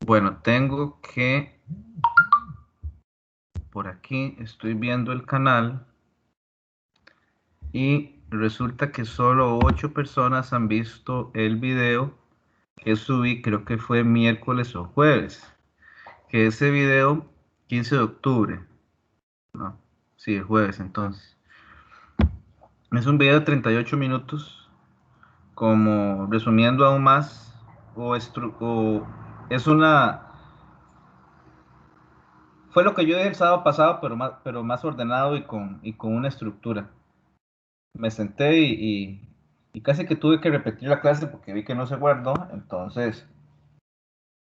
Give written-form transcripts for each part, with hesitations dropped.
Bueno, tengo que, por aquí estoy viendo el canal y resulta que solo 8 personas han visto el video que subí, creo que fue miércoles o jueves, que ese video 15 de octubre, no, sí, el jueves entonces. Es un video de 38 minutos, como resumiendo aún más, o es una, fue lo que yo dije el sábado pasado, pero más ordenado y con una estructura. Me senté y casi que tuve que repetir la clase porque vi que no se guardó, entonces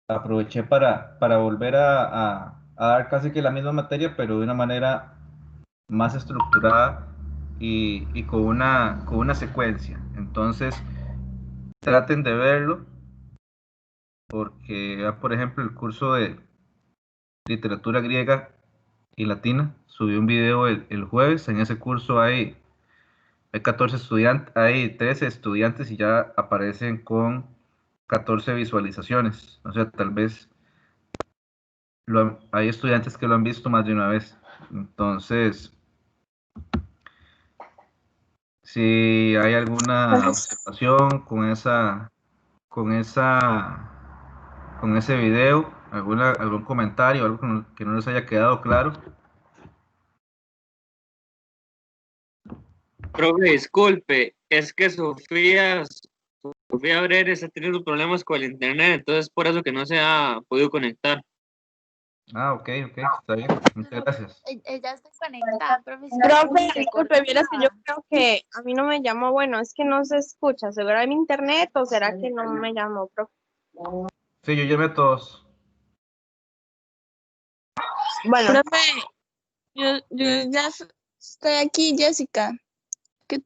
aproveché para volver a dar casi que la misma materia, pero de una manera más estructurada y con una secuencia. Entonces, traten de verlo porque, por ejemplo, el curso de literatura griega y latina subí un video el jueves. En ese curso hay 14 estudiantes, hay 13 estudiantes y ya aparecen con 14 visualizaciones. O sea, tal vez hay estudiantes que lo han visto más de una vez. Entonces, si hay alguna Entonces, observación con con ese video, algún comentario, algo que no les haya quedado claro. Profe, disculpe, es que Sofía Abrera está teniendo problemas con el internet, entonces por eso que no se ha podido conectar. Ah, ok, está bien. Muchas gracias. Ella está conectada, profe, sino que profe, se disculpe, vieras que yo cortaba. creo que a mí no me llamó, bueno, es que no se escucha, ¿seguro hay mi internet o será que no me llamó, profe? Sí, yo llamé a todos. Bueno, Profe, yo ya estoy aquí, Jessica, que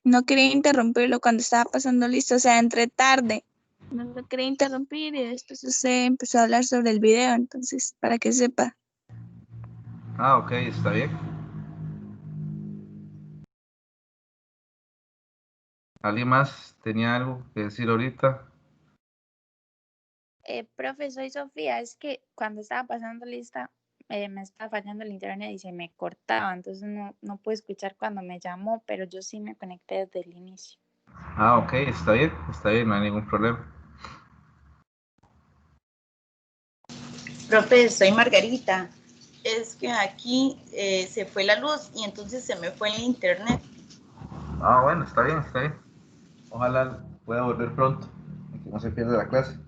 no quería interrumpirlo cuando estaba pasando listo, o sea, entré tarde. No lo quería interrumpir y después usted empezó a hablar sobre el video, entonces, para que sepa. Ah, ok, está bien. ¿Alguien más tenía algo que decir ahorita? Profe, soy Sofía, es que cuando estaba pasando lista me estaba fallando el internet y se me cortaba, entonces no pude escuchar cuando me llamó, pero yo sí me conecté desde el inicio. Ah, ok, está bien, no hay ningún problema. Profe, soy Margarita. Es que aquí se fue la luz y entonces se me fue el internet. Ah, bueno, está bien, está bien. Ojalá pueda volver pronto y que no se pierda la clase.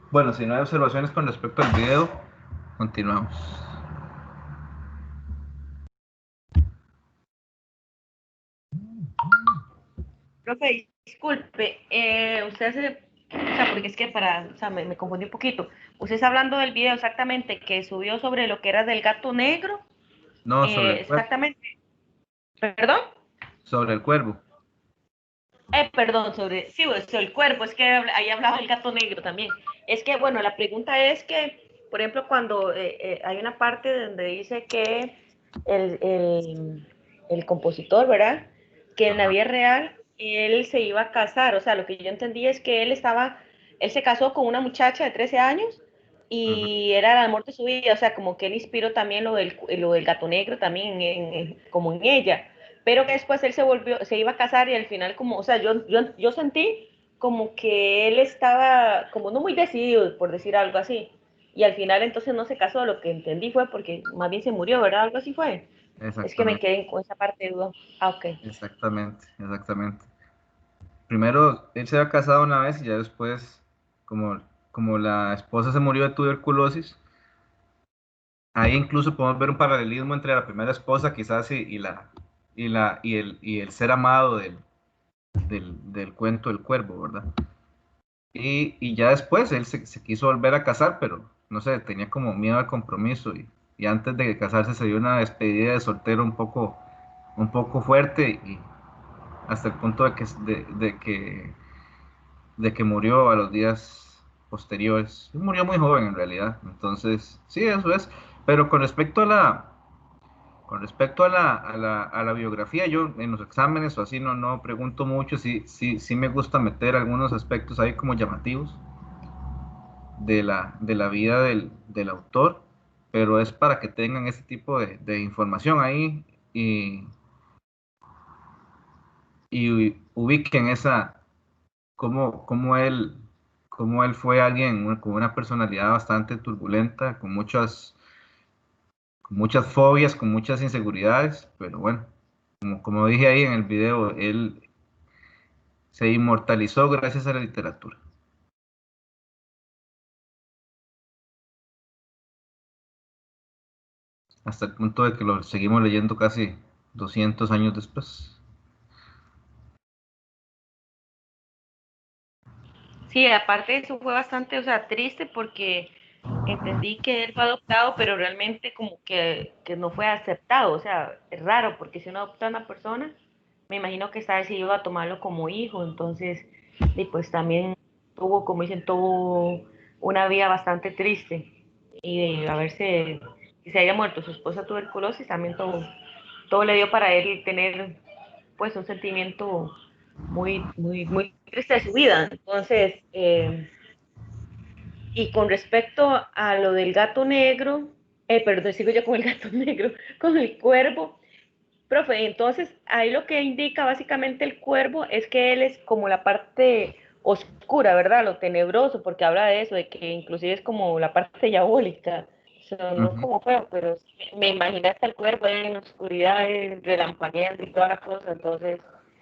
Bueno, si no hay observaciones con respecto al video, continuamos. Profe, disculpe, usted hace, o sea, porque es que o sea, me confundí un poquito. Usted está hablando del video exactamente que subió sobre lo que era del gato negro, No, sobre el cuervo. exactamente, perdón, Sobre el cuervo. perdón, sí, sobre el cuerpo, es que ahí hablaba del gato negro también. Es que, bueno, la pregunta es que, por ejemplo, cuando hay una parte donde dice que el, el, el compositor, ¿verdad? Que en la vida real él se iba a casar, o sea, lo que yo entendí es que él se casó con una muchacha de 13 años Ujú. y era el amor de su vida, o sea, como que él inspiró también lo del gato negro también como en ella, pero que después él se iba a casar y al final como, o sea, yo sentí como que él estaba como no muy decidido, por decir algo así, y al final entonces no se casó, lo que entendí fue porque más bien se murió, ¿verdad? Algo así fue. Es que me Exactamente, quedé con esa parte de duda. Ah, ok. exactamente. Primero, él se había casado una vez y ya después, como la esposa se murió de tuberculosis, ahí incluso podemos ver un paralelismo entre la primera esposa quizás y el ser amado del cuento del cuervo, ¿verdad? Y ya después él se quiso volver a casar, pero no sé, tenía como miedo al compromiso y antes de casarse se dio una despedida de soltero un poco fuerte y hasta el punto de que murió a los días posteriores. Murió muy joven en realidad, entonces sí, eso es. Pero con respecto Con respecto a la biografía, yo en los exámenes o así no pregunto mucho, sí me gusta meter algunos aspectos ahí como llamativos de la vida del autor, pero es para que tengan ese tipo de información ahí y ubiquen cómo cómo él fue alguien con una personalidad bastante turbulenta, con muchas fobias, con muchas inseguridades, pero bueno, como dije ahí en el video, él se inmortalizó gracias a la literatura. Hasta el punto de que lo seguimos leyendo casi 200 años después. Sí, aparte de eso fue bastante, o sea, triste porque entendí que él fue adoptado, pero realmente como que no fue aceptado, o sea, es raro porque si uno adopta a una persona, me imagino que está decidido a tomarlo como hijo, entonces, y pues también tuvo, como dicen, tuvo una vida bastante triste y de haberse, que se haya muerto su esposa de tuberculosis, también todo le dio para él tener pues un sentimiento muy triste de su vida. Entonces, y con respecto a lo del gato negro, perdón, sigo yo con el gato negro, con el cuervo, profe, entonces ahí lo que indica básicamente el cuervo es que él es como la parte oscura, ¿verdad? Lo tenebroso, porque habla de eso, de que inclusive es como la parte diabólica. O sea, no es Ujú. como feo, pero me imaginé hasta el cuerpo en la oscuridad, relampagueando y toda la cosa, entonces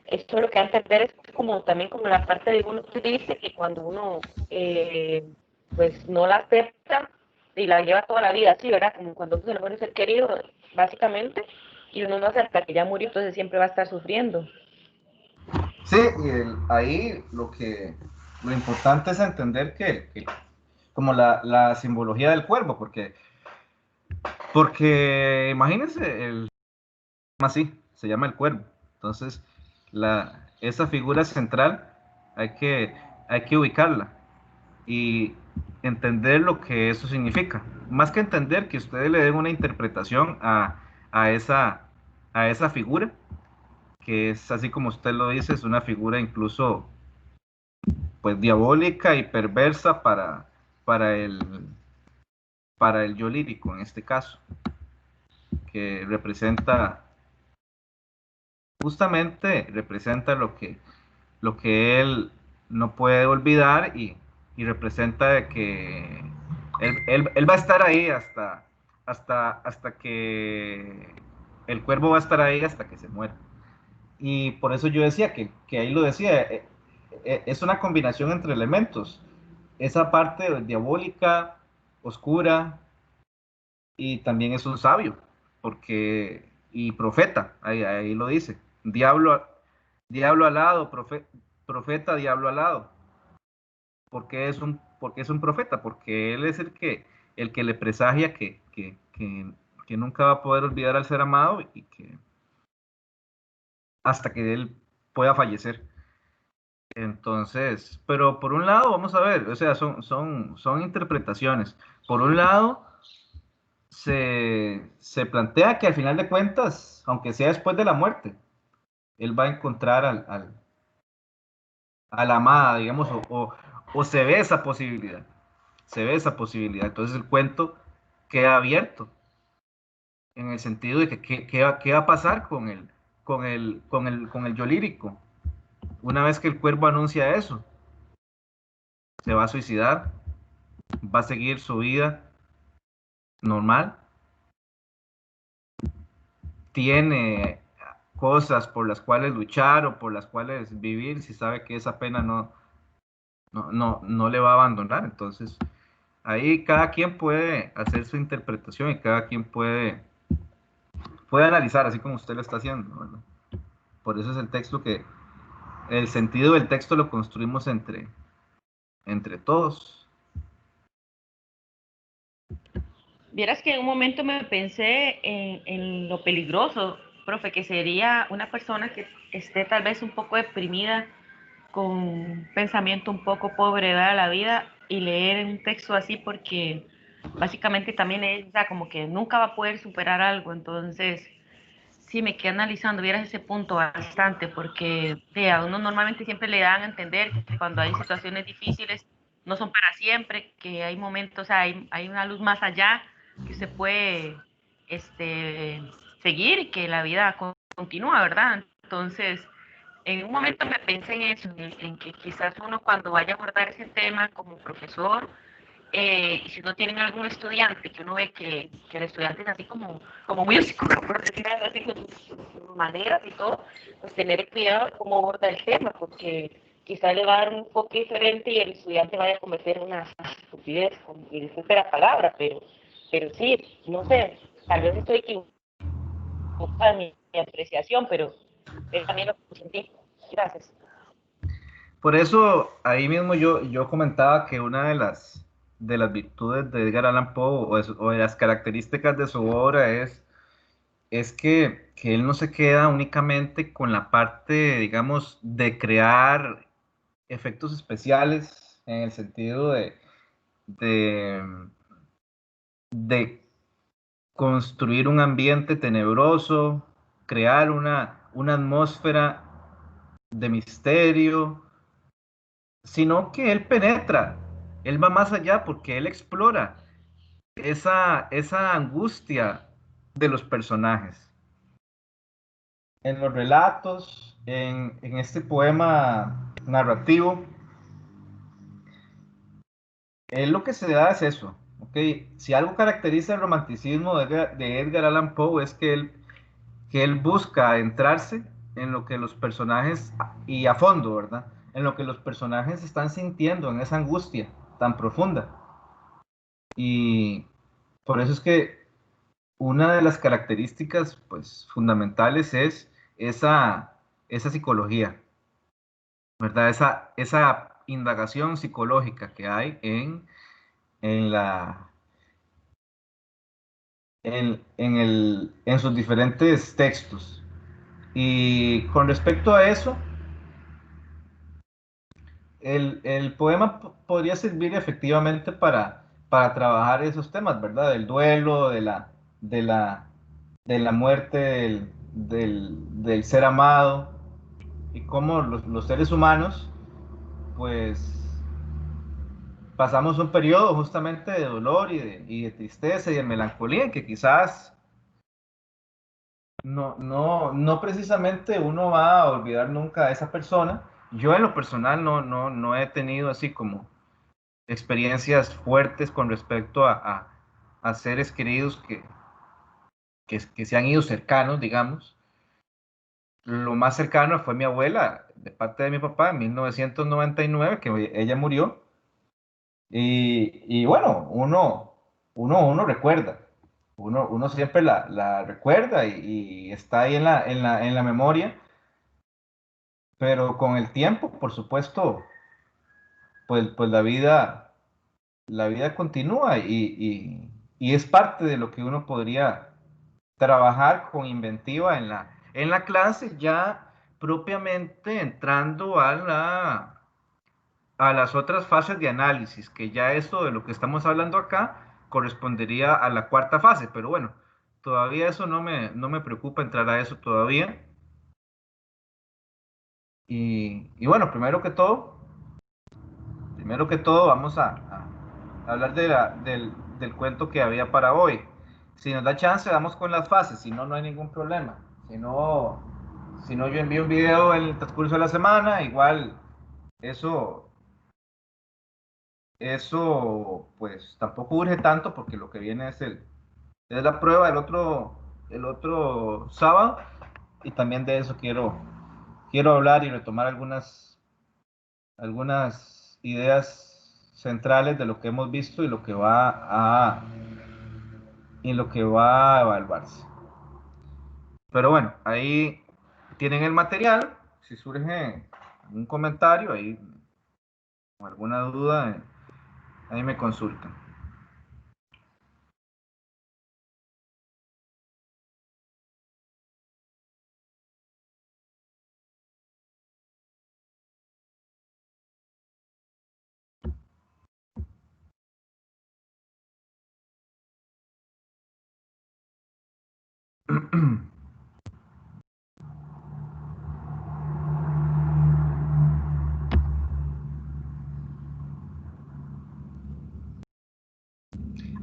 esto lo que da a entender es como también como la parte de uno triste que cuando uno pues no la acepta y la lleva toda la vida así, ¿verdad? Como cuando uno se le muere un ser querido, básicamente, y uno no acepta que ya murió, entonces siempre va a estar sufriendo. Sí, y ahí lo importante es entender como la simbología del cuervo, porque imagínense, así, se llama el cuervo. Entonces, esa figura central hay que, hay que ubicarla y entender lo que eso significa. Más que entender que ustedes le den una interpretación a esa, a esa figura, que es así como usted lo dice, es una figura incluso pues diabólica y perversa para el, para el yo lírico en este caso, que representa lo que él no puede olvidar y representa de que él va a estar ahí hasta que el cuervo va a estar ahí hasta que se muera. Y por eso yo decía que ahí lo decía, es una combinación entre elementos. Esa parte diabólica, oscura, y también es un sabio, y profeta, ahí lo dice. Diablo alado, profeta, diablo alado. Porque es un profeta? Porque él es el que le presagia que nunca va a poder olvidar al ser amado y que hasta que él pueda fallecer. Entonces, pero por un lado, vamos a ver, o sea, son interpretaciones. Por un lado, se plantea que al final de cuentas, aunque sea después de la muerte, él va a encontrar a la amada, digamos, o se ve esa posibilidad, se ve esa posibilidad. Entonces el cuento queda abierto en el sentido de que qué va a pasar con el yo lírico. Una vez que el cuervo anuncia eso, se va a suicidar, va a seguir su vida normal, tiene cosas por las cuales luchar o por las cuales vivir si sabe que esa pena no le va a abandonar. Entonces, ahí cada quien puede hacer su interpretación y cada quien puede analizar, así como usted lo está haciendo, ¿verdad? Por eso es el sentido del texto lo construimos entre todos. Vieras que en un momento me pensé en lo peligroso, profe, que sería una persona que esté tal vez un poco deprimida, con un pensamiento un poco pobre de la vida y leer un texto así porque básicamente también es, o sea, como que nunca va a poder superar algo, entonces sí me quedé analizando, vieras ese punto bastante, porque a uno normalmente siempre le dan a entender que cuando hay situaciones difíciles no son para siempre, que hay momentos, o sea, hay una luz más allá que se puede seguir y que la vida continúa, ¿verdad? Entonces, en un momento me pensé en eso, en que quizás uno cuando vaya a abordar ese tema como profesor, y si no tienen algún estudiante, que uno ve que el estudiante es así como muy oscuro, por decirlo así, con sus maneras y todo, pues tener cuidado de cómo aborda el tema, porque quizás le va a dar un enfoque diferente y el estudiante vaya a cometer una estupidez, y disculpe la palabra, pero sí, no sé, tal vez estoy equivocada en mi apreciación, pero es también lo que sentí. Gracias. Por eso, ahí mismo yo comentaba que una de las virtudes de Edgar Allan Poe o de las características de su obra es que él no se queda únicamente con la parte, digamos, de crear efectos especiales en el sentido de, de construir un ambiente tenebroso, crear una atmósfera de misterio, sino que él penetra, él va más allá porque él explora esa angustia de los personajes. En los relatos, en este poema narrativo, él lo que se da es eso, ¿ok? Si algo caracteriza el romanticismo de Edgar Allan Poe es que él busca adentrarse en lo que los personajes, y a fondo, ¿verdad? En lo que los personajes están sintiendo, en esa angustia tan profunda. Y por eso es que una de las características, pues, fundamentales es esa psicología, ¿verdad? Esa indagación psicológica que hay en la, en sus diferentes textos. Y con respecto a eso, el poema podría servir efectivamente para trabajar esos temas, ¿verdad? Del duelo, de la, de la muerte del ser amado y cómo los seres humanos, pues, pasamos un periodo justamente de dolor y de tristeza y de melancolía en que quizás no precisamente uno va a olvidar nunca a esa persona. Yo en lo personal no he tenido así como experiencias fuertes con respecto a seres queridos que se han ido cercanos, digamos. Lo más cercano fue mi abuela, de parte de mi papá, en 1999, que ella murió. Y bueno, uno recuerda, uno siempre la recuerda y está ahí en la memoria, pero con el tiempo, por supuesto, pues la vida continúa y es parte de lo que uno podría trabajar con inventiva en la clase, ya propiamente entrando a las otras fases de análisis, que ya eso de lo que estamos hablando acá correspondería a la cuarta fase, pero bueno, todavía eso no me preocupa entrar a eso todavía. Y bueno, primero que todo vamos a hablar del cuento que había para hoy. Si nos da chance, damos con las fases, si no, no hay ningún problema. Si no, yo envío un video en el transcurso de la semana, igual eso, eso pues tampoco urge tanto porque lo que viene es la prueba el otro sábado y también de eso quiero hablar y retomar algunas ideas centrales de lo que hemos visto y lo que va a evaluarse. Pero bueno, ahí tienen el material. Si surge algún comentario ahí o alguna duda, ahí me consultan.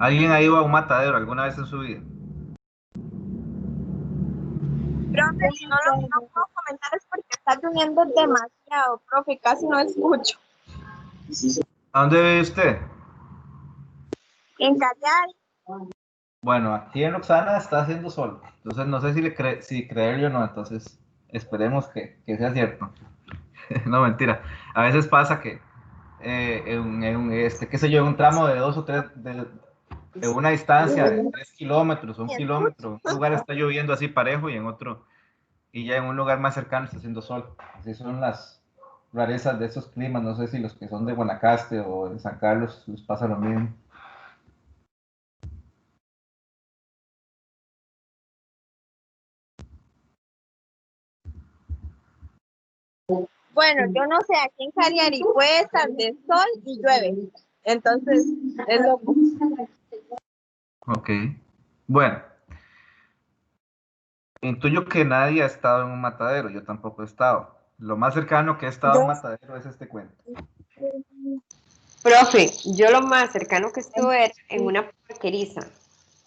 ¿Alguien ha ido a un matadero alguna vez en su vida? Profe, si no lo no puedo comentar es porque está lloviendo demasiado, profe, casi no escucho. ¿A dónde vive usted? En callar, Bueno, aquí en Roxana está haciendo sol, entonces no sé si creerle o no, entonces esperemos que sea cierto. No, mentira. A veces pasa que qué sé yo, en un tramo de 2 o 3, de una distancia de 3 kilómetros o un ni kilómetro, escucho. en un lugar está lloviendo así parejo y en otro, y ya en un lugar más cercano está haciendo sol. Así son las rarezas de esos climas. No sé si los que son de Guanacaste o de San Carlos les pasa lo mismo. Bueno, yo no sé, aquí en Cagliari puede estar de sol y llueve. Entonces, es loco. Ok. Bueno, intuyo que nadie ha estado en un matadero, yo tampoco he estado. Lo más cercano que he estado a un Yo matadero es este cuento. Profe, yo lo más cercano que estuve era en una porqueriza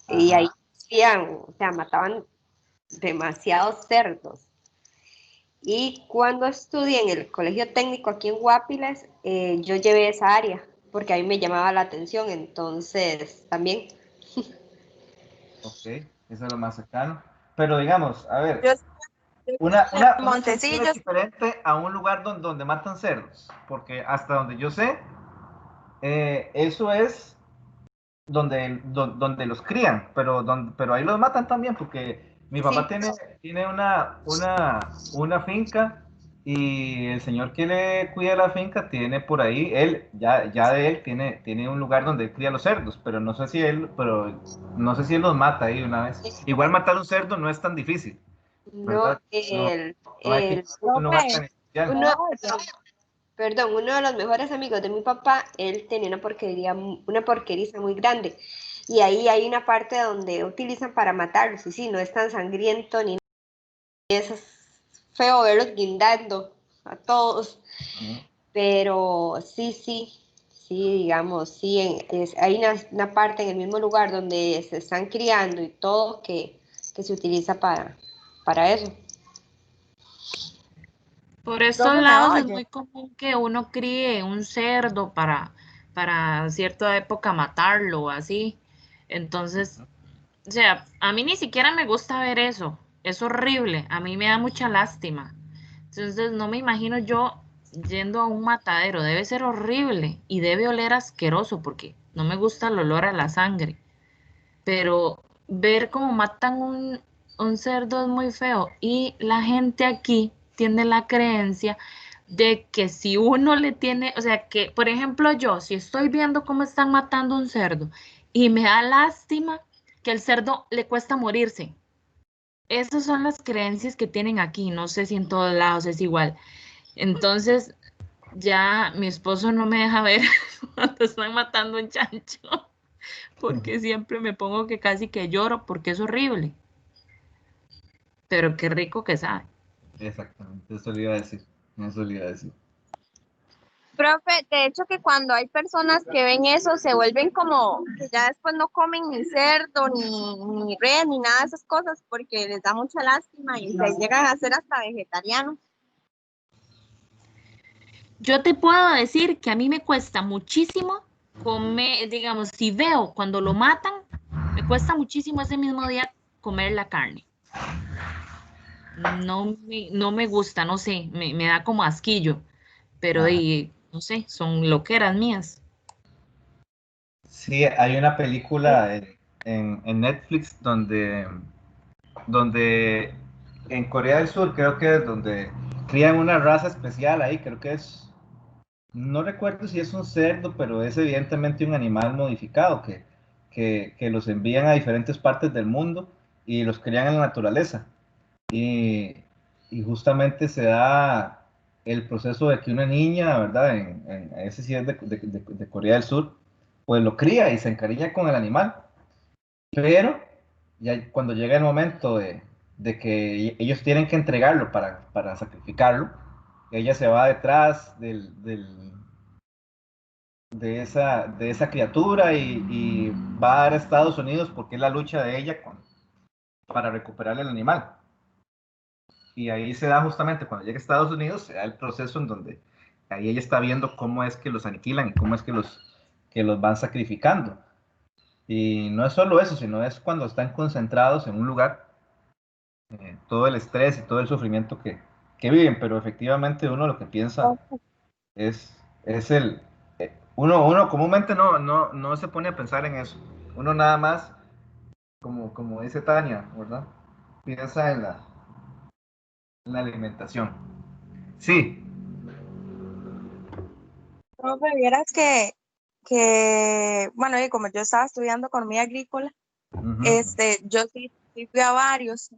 y ahí Ajá. hacían, o sea, mataban demasiados cerdos. Y cuando estudié en el colegio técnico aquí en Guapiles, yo llevé esa área porque a mí me llamaba la atención, entonces también. Ok, eso es lo más cercano. Pero digamos, a ver, yo en una cantina es Montecillos, diferente a un lugar donde matan cerdos, porque hasta donde yo sé, eso es donde los crían, pero ahí los matan también, porque mi papá Sí, tiene una finca y el señor que le cuida la finca tiene por ahí, ya de él tiene un lugar donde él cría los cerdos, pero no sé si él los mata ahí una vez. Igual matar un cerdo no es tan difícil, no, ¿verdad? No, no hay que ir a un lugar tan especial. uno, perdón, uno de los mejores amigos de mi papá, él tenía una porqueriza muy grande. Y ahí hay una parte donde utilizan para matarlos. Y sí, no es tan sangriento ni es feo verlos guindando a todos. Ujú. Pero sí, digamos, sí, hay una parte en el mismo lugar donde se están criando y todo que se utiliza para eso. Por estos profe, ¿me lados es oye? muy común que uno críe un cerdo para cierta época matarlo o así. Entonces, o sea, a mí ni siquiera me gusta ver eso. Es horrible. A mí me da mucha lástima. Entonces, no me imagino yo yendo a un matadero. Debe ser horrible y debe oler asqueroso porque no me gusta el olor a la sangre. Pero ver cómo matan un cerdo es muy feo. Y la gente aquí tiene la creencia de que si uno le tiene, o sea, que por ejemplo yo, si estoy viendo cómo están matando un cerdo y me da lástima que el cerdo le cuesta morirse. Esas son las creencias que tienen aquí. No sé si en todos lados es igual. Entonces, ya mi esposo no me deja ver cuando están matando un chancho porque siempre me pongo que casi que lloro porque es horrible, pero qué rico que sabe. Exactamente, eso le iba a decir. Eso le iba a decir. Profe, de hecho que cuando hay personas que ven eso se vuelven como que ya después no comen ni cerdo, ni res, ni nada de esas cosas porque les da mucha lástima y se llegan a ser hasta vegetarianos. Yo te puedo decir que a mí me cuesta muchísimo comer, digamos, si veo cuando lo matan, me cuesta muchísimo ese mismo día comer la carne. No me gusta, no sé, me da como asquillo, pero Ajá. no sé, son loqueras mías. Sí, hay una película en Netflix donde en Corea del Sur creo que es donde crían una raza especial ahí, creo que no recuerdo si es un cerdo, pero es evidentemente un animal modificado que los envían a diferentes partes del mundo y los crían en la naturaleza. Y, y justamente se da el proceso de que una niña, ¿verdad? Ese sí es de Corea del Sur, pues lo cría y se encariña con el animal. Pero ya cuando llega el momento de que ellos tienen que entregarlo para sacrificarlo, ella se va detrás de esa criatura y va a dar a Estados Unidos porque es la lucha de ella para recuperar el animal. Y ahí se da justamente, cuando llega a Estados Unidos, se da el proceso en donde ahí ella está viendo cómo es que los aniquilan y cómo es que los van sacrificando. Y no es solo eso, sino es cuando están concentrados en un lugar, todo el estrés y todo el sufrimiento que viven, pero efectivamente uno lo que piensa es uno comúnmente no se pone a pensar en eso. Uno nada más, como dice Tania, ¿verdad? Piensa en la alimentación. Sí. Profe, vieras bueno, y como yo estaba estudiando economía agrícola, yo sí fui a varios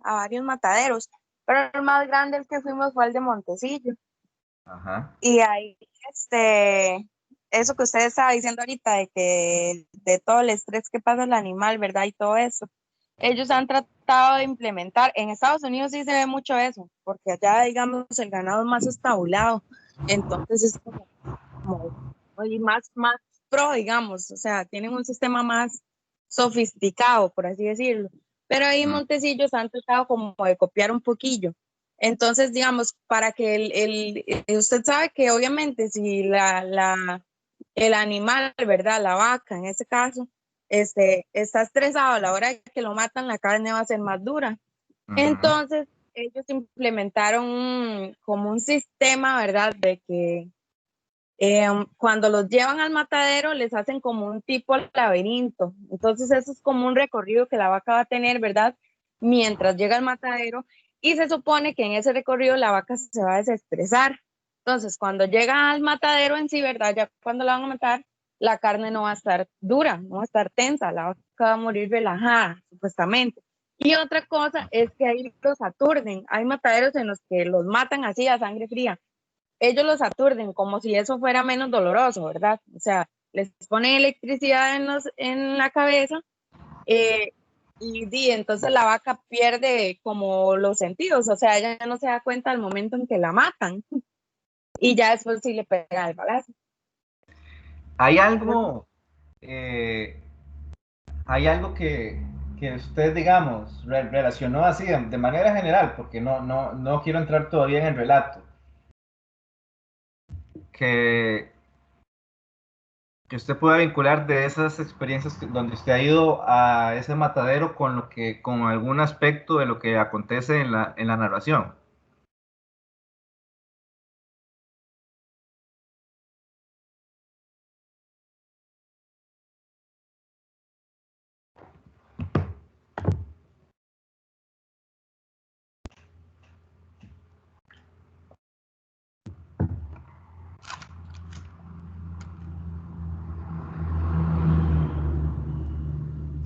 mataderos, pero el más grande el que fuimos fue el de Montecillo. Ajá. Y ahí, eso que usted estaba diciendo ahorita, de todo el estrés que pasa el animal, ¿verdad? Y todo eso. Ellos han tratado de implementar, en Estados Unidos sí se ve mucho eso, porque allá, digamos, el ganado es más estabulado, entonces es como y más pro, digamos, o sea, tienen un sistema más sofisticado, por así decirlo. Pero ahí en Montecillos han tratado como de copiar un poquillo. Entonces, digamos, para que usted sabe que obviamente si el animal, ¿verdad? La vaca, en ese caso, está estresado a la hora de que lo matan, la carne va a ser más dura. Entonces, ellos implementaron como un sistema, ¿verdad? De que cuando los llevan al matadero les hacen como un tipo laberinto. Entonces eso es como un recorrido que la vaca va a tener, ¿verdad? Mientras llega al matadero y se supone que en ese recorrido la vaca se va a desestresar. Entonces cuando llega al matadero en sí, ¿verdad? Ya cuando la van a matar, la carne no va a estar dura, no va a estar tensa, la vaca va a morir relajada, supuestamente. Y otra cosa es que ahí los aturden. Hay mataderos en los que los matan así a sangre fría. Ellos los aturden como si eso fuera menos doloroso, ¿verdad? O sea, les ponen electricidad en la cabeza entonces la vaca pierde como los sentidos, o sea, ella no se da cuenta al momento en que la matan y ya después sí le pega el balazo. Hay algo, que usted, digamos, relacionó así de manera general, porque no quiero entrar todavía en el relato, que usted pueda vincular de esas experiencias donde usted ha ido a ese matadero con algún aspecto de lo que acontece en la narración.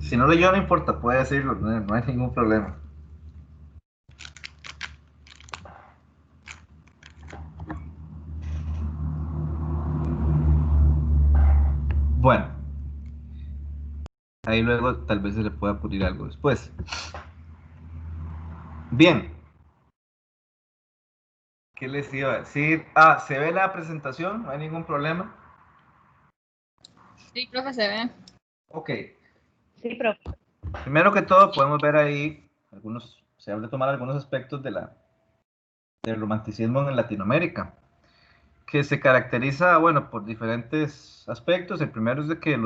Si no leyó, no importa, puede decirlo, no hay ningún problema. Bueno, ahí luego tal vez se le pueda ocurrir algo después. Bien. ¿Qué les iba a decir? ¿Se ve la presentación? ¿No hay ningún problema? Sí, creo que se ve. Ok. Sí, profe. Primero que todo, podemos ver ahí se habla de tomar algunos aspectos del romanticismo en Latinoamérica, que se caracteriza, bueno, por diferentes aspectos. El primero es de que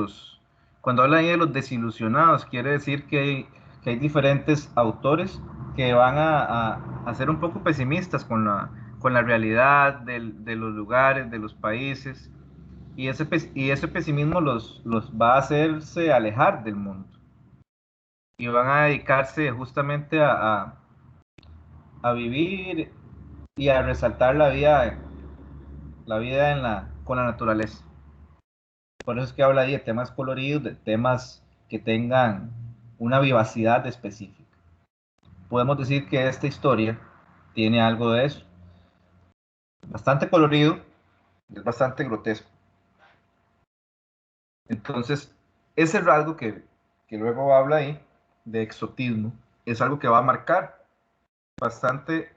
cuando hablan ahí de los desilusionados, quiere decir que hay diferentes autores que van a ser un poco pesimistas con la realidad de los lugares, de los países, y ese pesimismo los va a hacerse alejar del mundo. Y van a dedicarse justamente a vivir y a resaltar la vida con la naturaleza. Por eso es que habla ahí de temas coloridos, de temas que tengan una vivacidad específica. Podemos decir que esta historia tiene algo de eso. Bastante colorido, es bastante grotesco. Entonces, ese rasgo que luego habla ahí de exotismo es algo que va a marcar bastante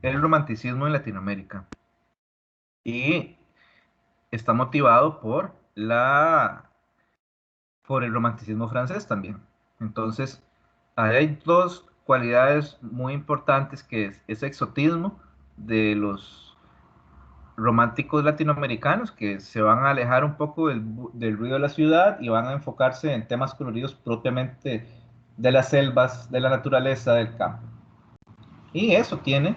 el romanticismo en Latinoamérica. Y está motivado por por el romanticismo francés también. Entonces, ahí hay dos cualidades muy importantes, que es ese exotismo de los románticos latinoamericanos, que se van a alejar un poco del ruido de la ciudad y van a enfocarse en temas coloridos propiamente de las selvas, de la naturaleza, del campo. Y eso tiene,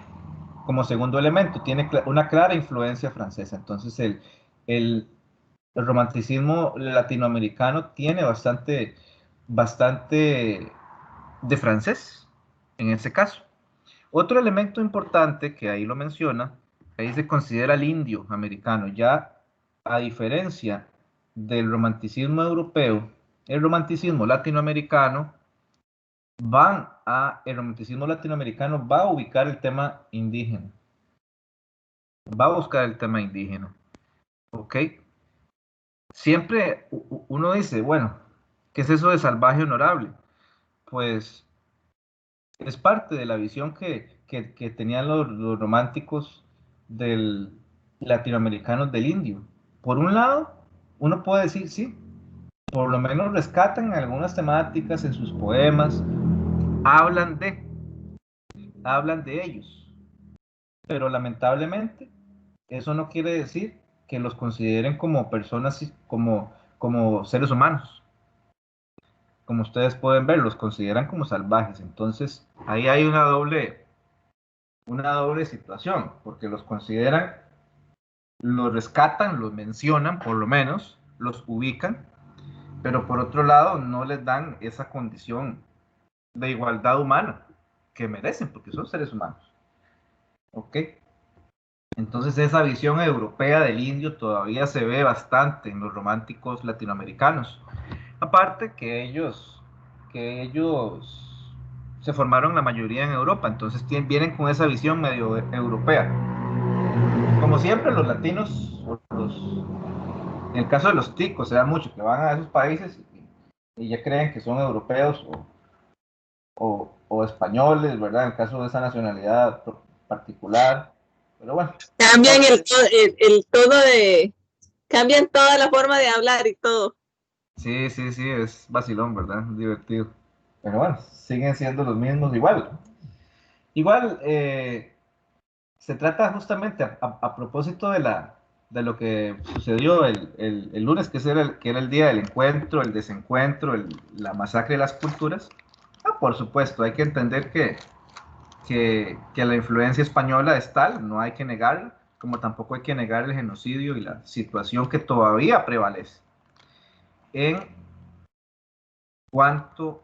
como segundo elemento, tiene una clara influencia francesa. Entonces, el romanticismo latinoamericano tiene bastante de francés en ese caso. Otro elemento importante que ahí lo menciona, ahí se considera el indio americano. Ya a diferencia del romanticismo europeo, el romanticismo latinoamericano el romanticismo latinoamericano va a ubicar el tema indígena. Va a buscar el tema indígena. ¿Ok? Siempre uno dice, bueno, ¿qué es eso de salvaje honorable? Pues es parte de la visión que tenían los románticos latinoamericanos del indio. Por un lado, uno puede decir, sí, por lo menos rescatan algunas temáticas en sus poemas, hablan de ellos, pero lamentablemente eso no quiere decir que los consideren como personas, como seres humanos. Como ustedes pueden ver, los consideran como salvajes. Entonces, ahí hay una doble situación, porque los consideran, los rescatan, los mencionan, por lo menos, los ubican, pero por otro lado no les dan esa condición de igualdad humana que merecen, porque son seres humanos. ¿Ok? Entonces esa visión europea del indio todavía se ve bastante en los románticos latinoamericanos. Aparte que ellos se formaron la mayoría en Europa, entonces vienen con esa visión medio europea. Como siempre, los latinos, en el caso de los ticos, se da mucho que van a esos países y ya creen que son europeos o españoles, ¿verdad? En el caso de esa nacionalidad particular. Pero bueno. Cambian el tono cambian toda la forma de hablar y todo. Sí, es vacilón, ¿verdad? Es divertido. Pero bueno, siguen siendo los mismos igual. Igual, se trata justamente a propósito de lo que sucedió el lunes, que era el día del encuentro, el desencuentro, la masacre de las culturas. Por supuesto, hay que entender que la influencia española es tal, no hay que negarla, como tampoco hay que negar el genocidio y la situación que todavía prevalece en cuanto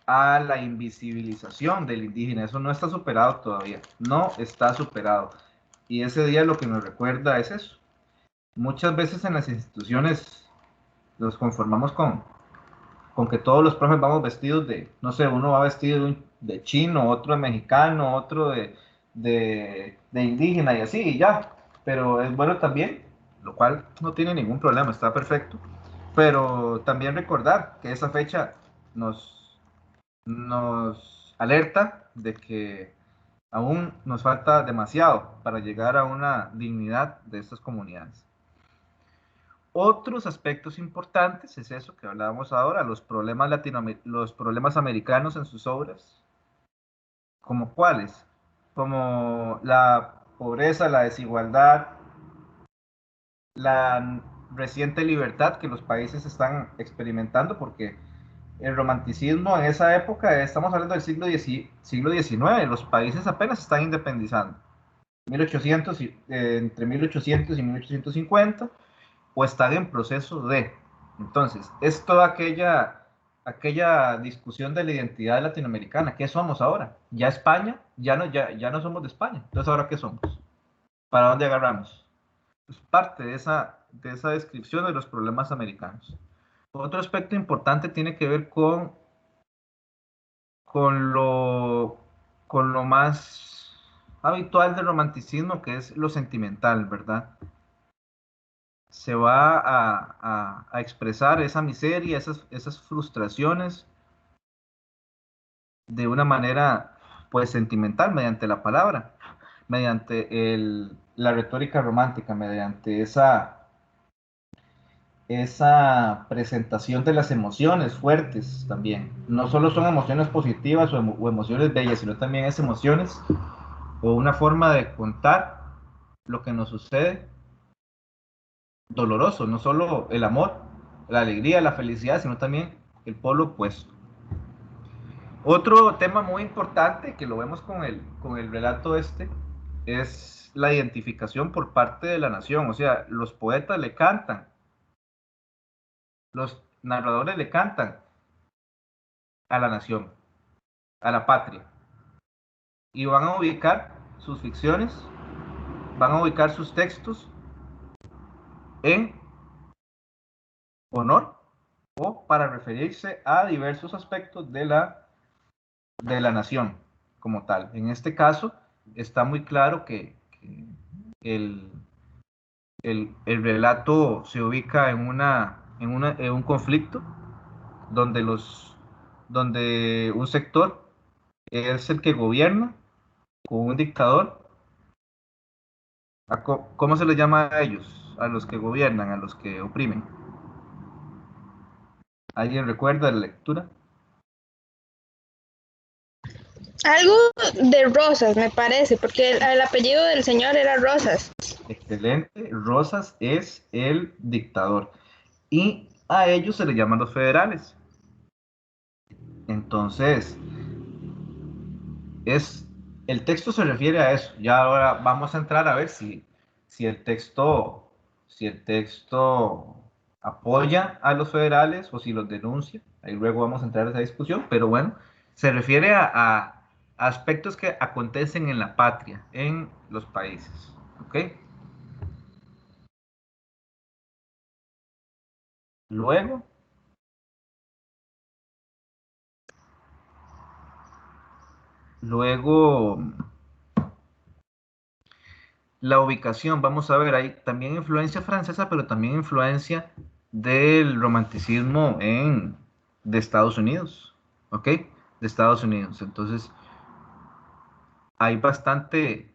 a la invisibilización del indígena. Eso no está superado todavía, no está superado. Y ese día lo que nos recuerda es eso. Muchas veces en las instituciones nos conformamos con que todos los profes vamos vestidos no sé, uno va vestido de chino, otro de mexicano, otro de indígena y así, y ya. Pero es bueno también, lo cual no tiene ningún problema, está perfecto. Pero también recordar que esa fecha nos alerta de que aún nos falta demasiado para llegar a una dignidad de estas comunidades. Otros aspectos importantes es eso que hablábamos ahora, los problemas americanos en sus obras. ¿Como cuáles? Como la pobreza, la desigualdad, la reciente libertad que los países están experimentando, porque el romanticismo en esa época, estamos hablando del siglo XIX, los países apenas están independizando. Entre 1800 y 1850, o están en proceso de. Entonces, es toda aquella discusión de la identidad latinoamericana. ¿Qué somos ahora? Ya España, ya no somos de España. Entonces, ¿ahora qué somos? ¿Para dónde agarramos? Es parte de esa descripción de los problemas americanos. Otro aspecto importante tiene que ver con lo más habitual del romanticismo, que es lo sentimental, ¿verdad? Se va a expresar esa miseria, esas frustraciones de una manera, pues, sentimental, mediante la palabra, mediante la retórica romántica, mediante esa presentación de las emociones fuertes también. No solo son emociones positivas o emociones bellas, sino también es emociones o una forma de contar lo que nos sucede doloroso, no solo el amor, la alegría, la felicidad, sino también el polo opuesto. Otro tema muy importante que lo vemos con el relato es la identificación por parte de la nación. O sea, los poetas le cantan, los narradores le cantan a la nación, a la patria, y van a ubicar sus ficciones, van a ubicar sus textos en honor o para referirse a diversos aspectos de la nación como tal. En este caso, está muy claro que el relato se ubica en un conflicto donde un sector es el que gobierna con un dictador. ¿Cómo se les llama a ellos? A los que gobiernan, a los que oprimen. ¿Alguien recuerda la lectura? Algo de Rosas, me parece, porque el apellido del señor era Rosas. Excelente. Rosas es el dictador. Y a ellos se les llaman los federales. Entonces, el texto se refiere a eso. Ya ahora vamos a entrar a ver si el texto apoya a los federales o si los denuncia. Ahí luego vamos a entrar a esa discusión, pero bueno, se refiere a aspectos que acontecen en la patria, en los países. ¿Ok? Luego, la ubicación, vamos a ver, hay también influencia francesa, pero también influencia del romanticismo de Estados Unidos, ¿ok? De Estados Unidos. Entonces, hay bastante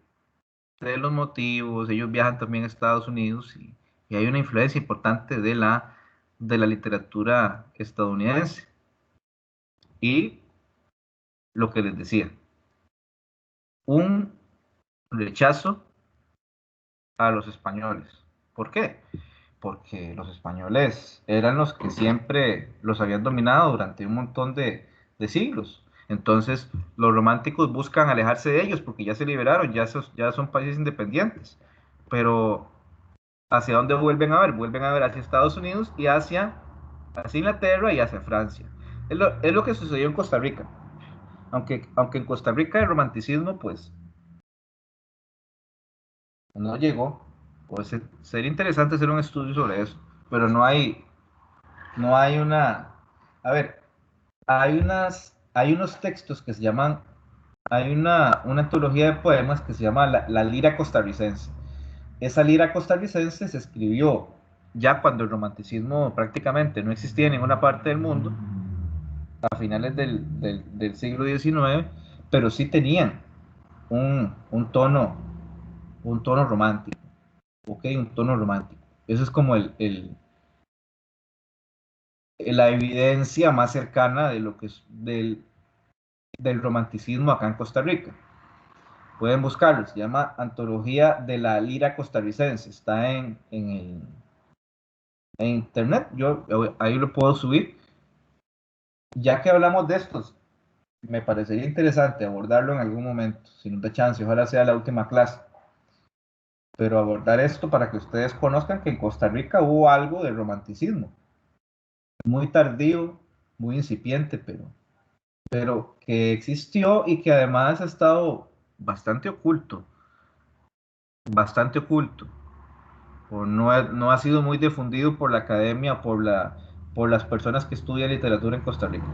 de los motivos, ellos viajan también a Estados Unidos y hay una influencia importante de la literatura estadounidense. Y lo que les decía, un rechazo a los españoles. ¿Por qué? Porque los españoles eran los que siempre los habían dominado durante un montón de siglos. Entonces, los románticos buscan alejarse de ellos porque ya se liberaron, ya son países independientes. Pero, ¿hacia dónde vuelven a ver? Vuelven a ver hacia Estados Unidos y hacia Inglaterra y hacia Francia. Es lo que sucedió en Costa Rica. Aunque en Costa Rica el romanticismo, pues, no llegó. Pues sería interesante hacer un estudio sobre eso, pero no hay a ver, hay unos textos que se llaman, hay una antología de poemas que se llama la Lira Costarricense. Esa lira costarricense se escribió ya cuando el romanticismo prácticamente no existía en ninguna parte del mundo, a finales del siglo XIX, pero sí tenían un tono romántico, ¿ok? Un tono romántico. Eso es como la evidencia más cercana de lo que es del romanticismo acá en Costa Rica. Pueden buscarlo, se llama Antología de la Lira Costarricense, está en internet, yo ahí lo puedo subir. Ya que hablamos de estos, me parecería interesante abordarlo en algún momento, si nos da chance, ojalá sea la última clase, pero abordar esto para que ustedes conozcan que en Costa Rica hubo algo de romanticismo, muy tardío, muy incipiente, pero que existió y que además ha estado bastante oculto, o no ha sido muy difundido por la academia, por las personas que estudian literatura en Costa Rica.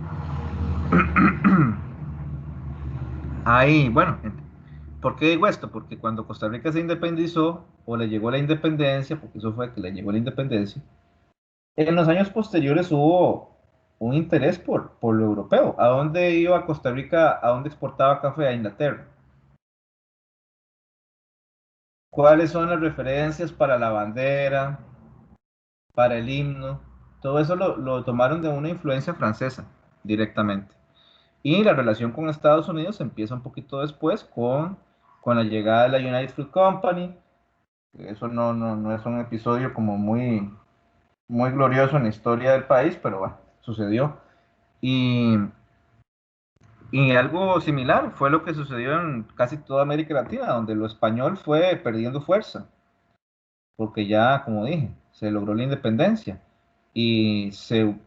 Bueno, ¿por qué digo esto? Porque cuando Costa Rica se independizó, o le llegó la independencia, porque eso fue que le llegó la independencia, en los años posteriores hubo un interés por lo europeo. ¿A dónde iba Costa Rica? ¿A dónde exportaba café? A Inglaterra. ¿Cuáles son las referencias para la bandera, para el himno, todo eso lo tomaron de una influencia francesa directamente. Y la relación con Estados Unidos empieza un poquito después con la llegada de la United Fruit Company. Eso no es un episodio como muy, muy glorioso en la historia del país, pero bueno, sucedió. Y algo similar fue lo que sucedió en casi toda América Latina, donde lo español fue perdiendo fuerza, porque ya, como dije, se logró la independencia y se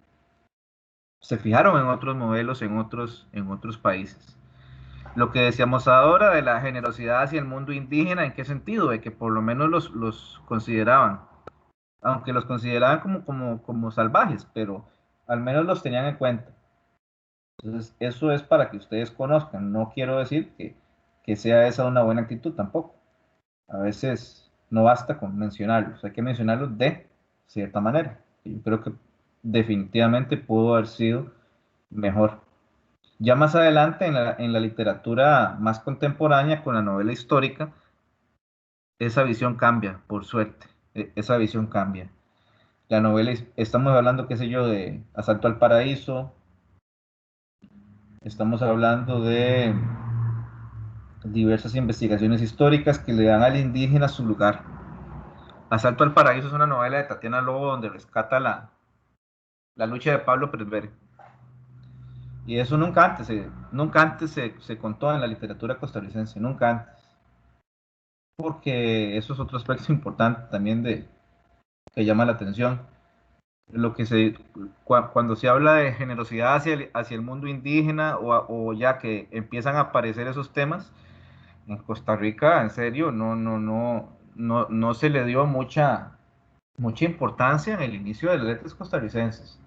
fijaron en otros modelos en otros países. Lo que decíamos ahora de la generosidad hacia el mundo indígena, ¿en qué sentido? De que por lo menos los consideraban, aunque los consideraban como salvajes, pero al menos los tenían en cuenta. Entonces, eso es para que ustedes conozcan. No quiero decir que sea esa una buena actitud tampoco. A veces no basta con mencionarlos, hay que mencionarlos de cierta manera. Yo creo que definitivamente pudo haber sido mejor. Ya más adelante, en la literatura más contemporánea, con la novela histórica, esa visión cambia, por suerte. Esa visión cambia. La novela, estamos hablando, qué sé yo, de Asalto al Paraíso, estamos hablando de diversas investigaciones históricas que le dan al indígena su lugar. Asalto al Paraíso es una novela de Tatiana Lobo donde rescata la lucha de Pablo Presbere. Y eso nunca antes se contó en la literatura costarricense, nunca antes. Porque eso es otro aspecto importante también que llama la atención. Cuando se habla de generosidad hacia el mundo indígena o ya que empiezan a aparecer esos temas, en Costa Rica, en serio, no se le dio mucha importancia en el inicio de las letras costarricenses.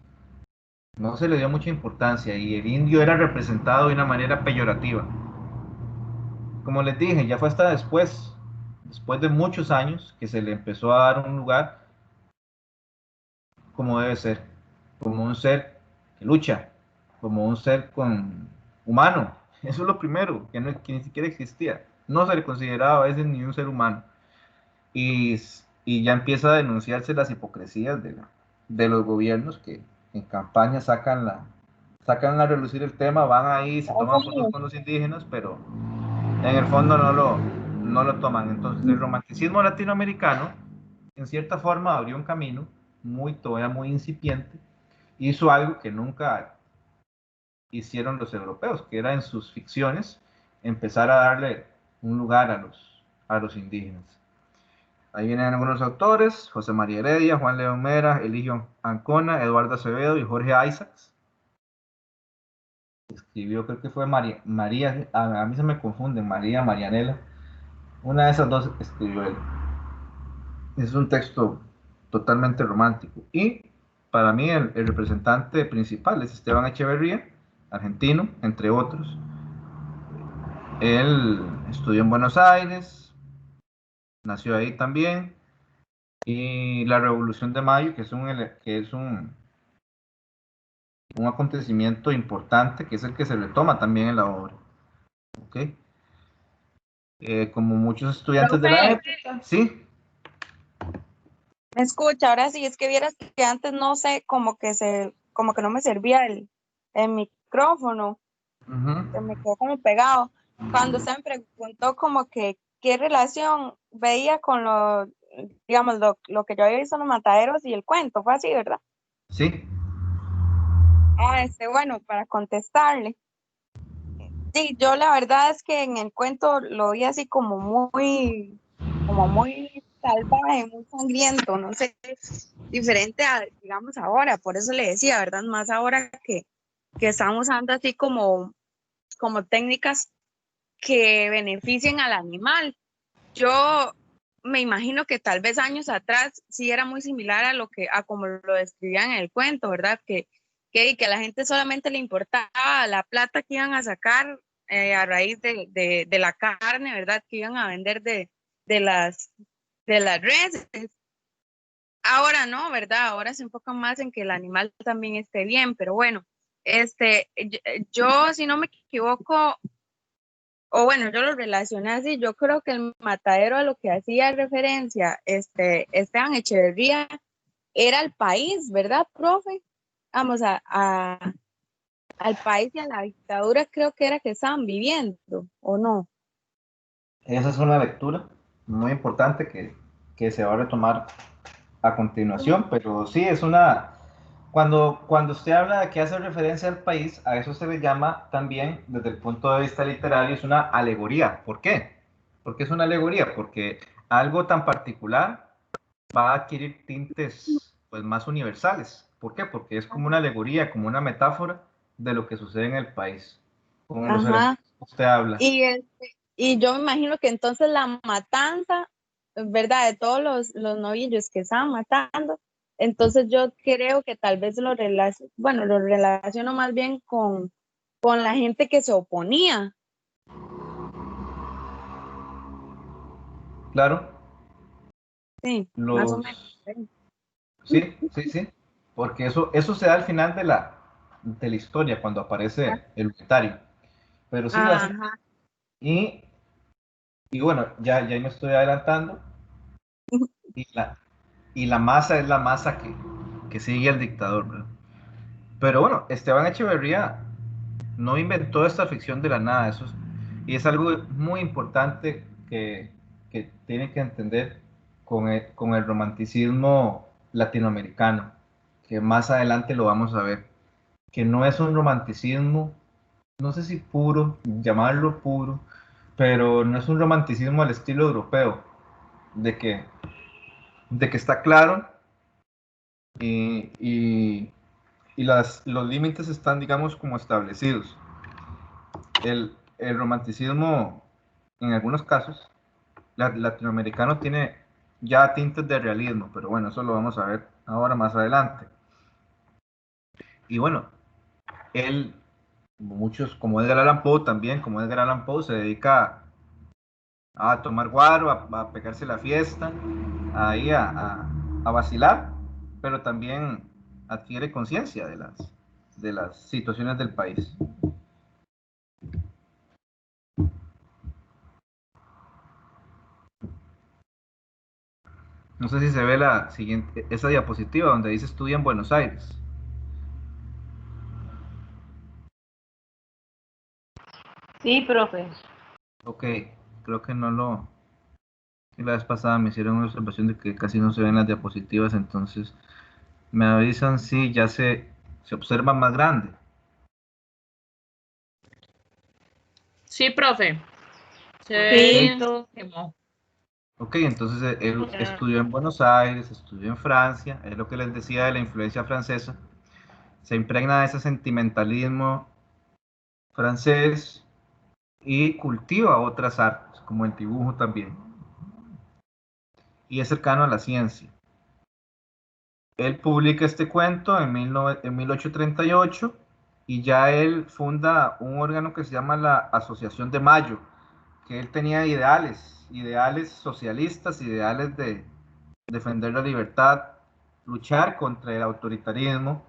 No se le dio mucha importancia y el indio era representado de una manera peyorativa. Como les dije, ya fue hasta después de muchos años, que se le empezó a dar un lugar como debe ser, como un ser que lucha, como un ser humano. Eso es lo primero, que ni siquiera existía. No se le consideraba a veces ni un ser humano. Y, y ya empieza a denunciarse las hipocresías de los gobiernos que en campaña sacan a relucir el tema, van ahí, se toman fotos con los indígenas, pero en el fondo no lo toman. Entonces, el romanticismo latinoamericano, en cierta forma, abrió un camino todavía muy incipiente, hizo algo que nunca hicieron los europeos, que era en sus ficciones empezar a darle un lugar a los indígenas. Ahí vienen algunos autores: José María Heredia, Juan León Mera, Eligio Ancona, Eduardo Acevedo y Jorge Isaacs. Escribió, creo que fue María, a mí se me confunden, Marianela. Una de esas dos escribió él. Es un texto totalmente romántico. Y para mí el representante principal es Esteban Echeverría, argentino, entre otros. Él estudió en Buenos Aires, nació ahí también. Y la Revolución de Mayo, que es un acontecimiento importante, que es el que se retoma también en la obra. ¿Ok? Como muchos estudiantes de la época, ¿sí? Me escucha, ahora sí, es que vieras que antes no sé, como que no me servía el micrófono, se me quedó como pegado. Cuando usted me preguntó como que qué relación veía con digamos, lo que yo había visto en los mataderos y el cuento, fue así, ¿verdad? Sí. Bueno, para contestarle. Sí, yo la verdad es que en el cuento lo vi así como muy salvaje, muy sangriento, no sé, diferente a, digamos, ahora, por eso le decía, ¿verdad? Más ahora que estamos usando así como técnicas que beneficien al animal. Yo me imagino que tal vez años atrás sí era muy similar a como lo describían en el cuento, ¿verdad? Que a la gente solamente le importaba la plata que iban a sacar a raíz de la carne, ¿verdad? Que iban a vender de las reses. Ahora no, ¿verdad? Ahora se enfocan más en que el animal también esté bien, pero bueno, yo si no me equivoco, o bueno, yo lo relacioné así, yo creo que el matadero a lo que hacía referencia Esteban Echeverría era el país, ¿verdad, profe? Vamos al país y a la dictadura creo que era que estaban viviendo, ¿o no? Esa es una lectura muy importante que se va a retomar a continuación, pero sí, es una... Cuando usted habla de que hace referencia al país, a eso se le llama también, desde el punto de vista literario, es una alegoría. ¿Por qué? ¿Por qué es una alegoría? Porque algo tan particular va a adquirir tintes pues, más universales. ¿Por qué? Porque es como una alegoría, como una metáfora de lo que sucede en el país, con los Ajá. elementos que usted habla. Y yo me imagino que entonces la matanza, ¿verdad? De todos los novillos que estaban matando, entonces yo creo que tal vez lo relaciono más bien con la gente que se oponía. Claro. Sí, más o menos. Sí, sí, sí. Porque eso se da al final de la historia, cuando aparece el unitario. Pero sí, Ajá. y bueno, ya me estoy adelantando. Y la masa es la masa que sigue al dictador, ¿verdad? Pero bueno, Esteban Echeverría no inventó esta ficción de la nada, y es algo muy importante que tienen que entender con el romanticismo latinoamericano, que más adelante lo vamos a ver, que no es un romanticismo, no sé si puro, llamarlo puro, pero no es un romanticismo al estilo europeo, de que, de que está claro y los límites están, digamos, como establecidos. El romanticismo, en algunos casos, latinoamericano tiene ya tintes de realismo, pero bueno, eso lo vamos a ver ahora más adelante. Y bueno, él, muchos, como Edgar Allan Poe también, como Edgar Allan Poe, se dedica a tomar guaro, a pegarse la fiesta, ahí a vacilar, pero también adquiere conciencia de las situaciones del país. No sé si se ve la siguiente, esa diapositiva donde dice estudia en Buenos Aires. Sí, profe. Ok, creo que no lo... La vez pasada me hicieron una observación de que casi no se ven las diapositivas, entonces me avisan si ya se observa más grande. Sí, profe. Se Sí. ve Ok, entonces él estudió en Buenos Aires, estudió en Francia, es lo que les decía de la influencia francesa. Se impregna de ese sentimentalismo francés y cultiva otras artes, como el dibujo también. Y es cercano a la ciencia. Él publica este cuento en 1838 y ya él funda un órgano que se llama la Asociación de Mayo, que él tenía ideales socialistas, ideales de defender la libertad, luchar contra el autoritarismo,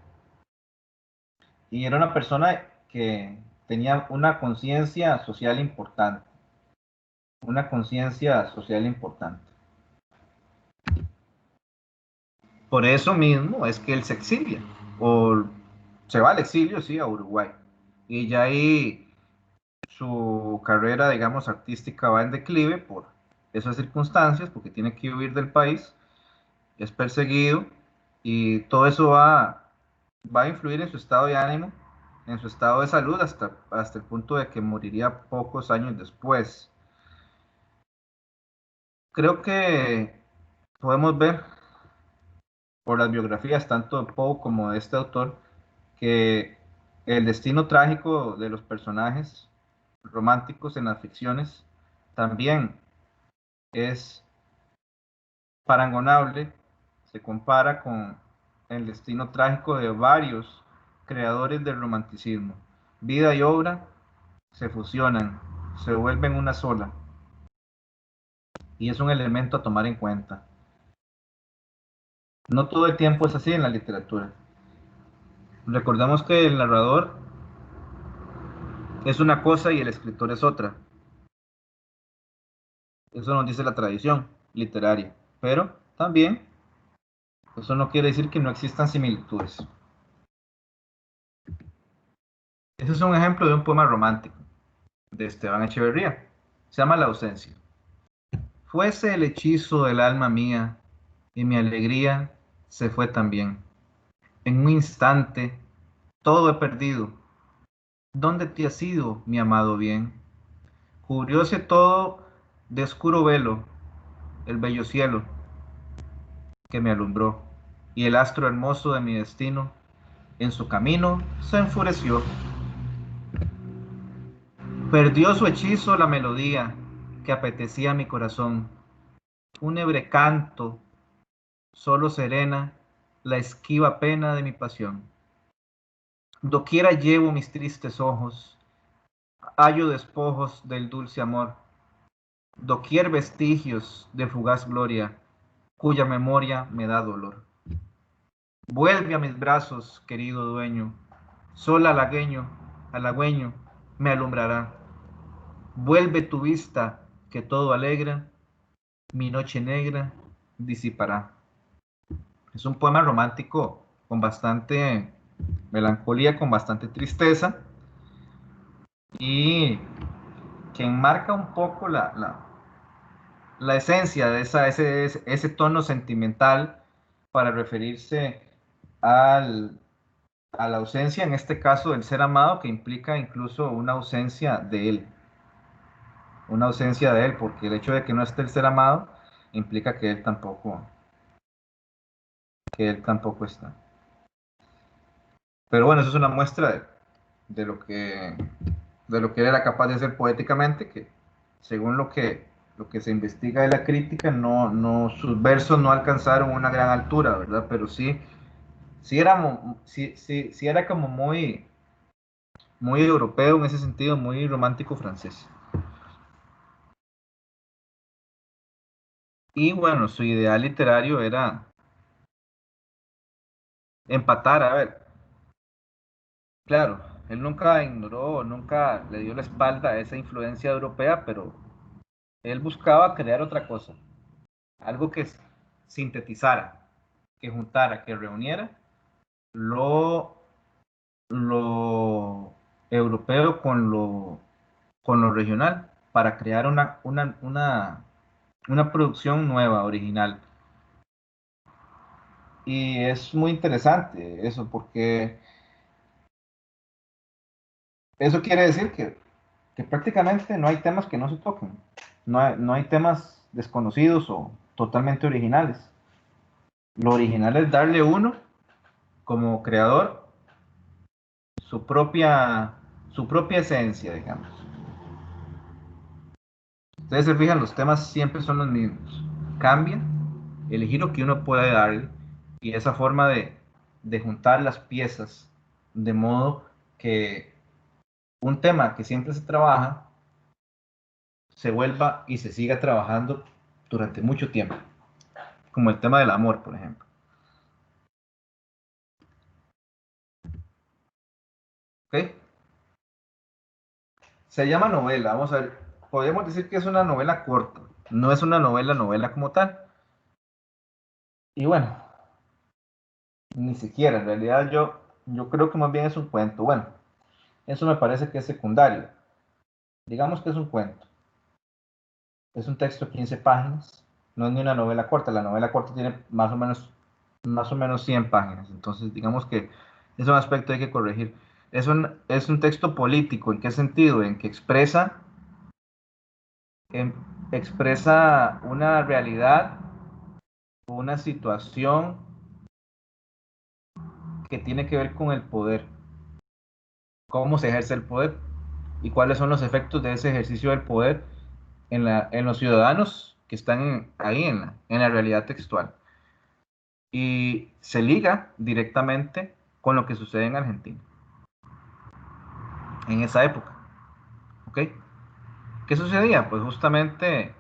y era una persona que tenía una conciencia social importante, una conciencia social importante. Por eso mismo es que él se exilia, o se va al exilio, sí, a Uruguay. Y ya ahí su carrera, digamos, artística va en declive por esas circunstancias, porque tiene que huir del país, es perseguido, y todo eso va a influir en su estado de ánimo, en su estado de salud, hasta el punto de que moriría pocos años después. Creo que podemos ver por las biografías tanto de Poe como de este autor que el destino trágico de los personajes románticos en las ficciones también es parangonable, se compara con el destino trágico de varios creadores del romanticismo. Vida y obra se fusionan, se vuelven una sola, y es un elemento a tomar en cuenta. No todo el tiempo es así en la literatura. Recordamos que el narrador es una cosa y el escritor es otra. Eso nos dice la tradición literaria. Pero también Eso no quiere decir que no existan similitudes. Ese es un ejemplo de un poema romántico de Esteban Echeverría. Se llama La ausencia. Fuese el hechizo del alma mía y mi alegría se fue también. En un instante todo he perdido. ¿Dónde te has ido, mi amado bien? Cubrióse todo de oscuro velo el bello cielo que me alumbró, y el astro hermoso de mi destino en su camino se enfureció. Perdió su hechizo la melodía que apetecía mi corazón. Fúnebre canto, solo serena la esquiva pena de mi pasión. Doquiera llevo mis tristes ojos, hallo despojos del dulce amor. Doquier vestigios de fugaz gloria, cuya memoria me da dolor. Vuelve a mis brazos, querido dueño, sol halagüeño, me alumbrará. Vuelve tu vista, que todo alegra, mi noche negra disipará. Es un poema romántico con bastante melancolía, con bastante tristeza, y que enmarca un poco la esencia de ese tono sentimental para referirse a la ausencia, en este caso del ser amado, que implica incluso una ausencia de él. Una ausencia de él, porque el hecho de que no esté el ser amado implica que él tampoco está. Pero bueno, eso es una muestra de lo que él era capaz de hacer poéticamente, que según lo que se investiga de la crítica, sus versos no alcanzaron una gran altura, ¿verdad? Pero sí era como muy, muy europeo en ese sentido, muy romántico francés. Y bueno, su ideal literario era empatar, a ver, claro, él nunca ignoró, nunca le dio la espalda a esa influencia europea, pero él buscaba crear otra cosa, algo que sintetizara, que juntara, que reuniera lo europeo con lo regional, para crear una producción nueva, original. Y es muy interesante eso, porque eso quiere decir que prácticamente no hay temas que no se toquen. No hay temas desconocidos o totalmente originales. Lo original es darle uno, como creador, su propia esencia, digamos. Ustedes se fijan, los temas siempre son los mismos. Cambia el giro que uno puede darle y esa forma de juntar las piezas de modo que un tema que siempre se trabaja se vuelva y se siga trabajando durante mucho tiempo, como el tema del amor, por ejemplo. ¿Ok? Se llama novela, vamos a ver, podemos decir que es una novela corta, no es una novela como tal. Y bueno, ni siquiera, en realidad yo creo que más bien es un cuento. Bueno, eso me parece que es secundario. Digamos que es un cuento. Es un texto de 15 páginas, no es ni una novela corta. La novela corta tiene más o menos 100 páginas. Entonces, digamos que es un aspecto que hay que corregir. Es un texto político. ¿En qué sentido? En que expresa una realidad, una situación que tiene que ver con el poder. Cómo se ejerce el poder y cuáles son los efectos de ese ejercicio del poder en los ciudadanos que están ahí en la realidad textual. Y se liga directamente con lo que sucede en Argentina en esa época. ¿Ok? ¿Qué sucedía? Pues justamente,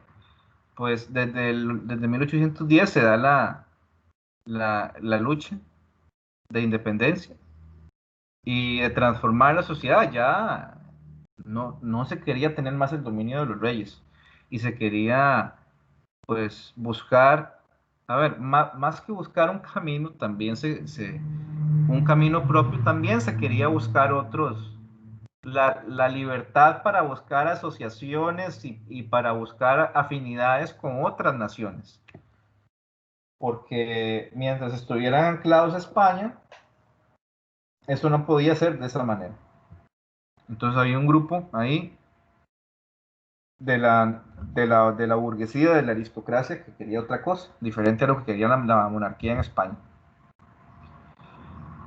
pues desde 1810 se da la lucha de independencia y de transformar la sociedad. Ya no se quería tener más el dominio de los reyes y se quería, pues, buscar a ver, más que buscar un camino, también un camino propio, también se quería buscar otros, la libertad para buscar asociaciones y para buscar afinidades con otras naciones. Porque mientras estuvieran anclados a España, eso no podía ser de esa manera. Entonces había un grupo ahí de la burguesía, de la aristocracia, que quería otra cosa, diferente a lo que quería la monarquía en España.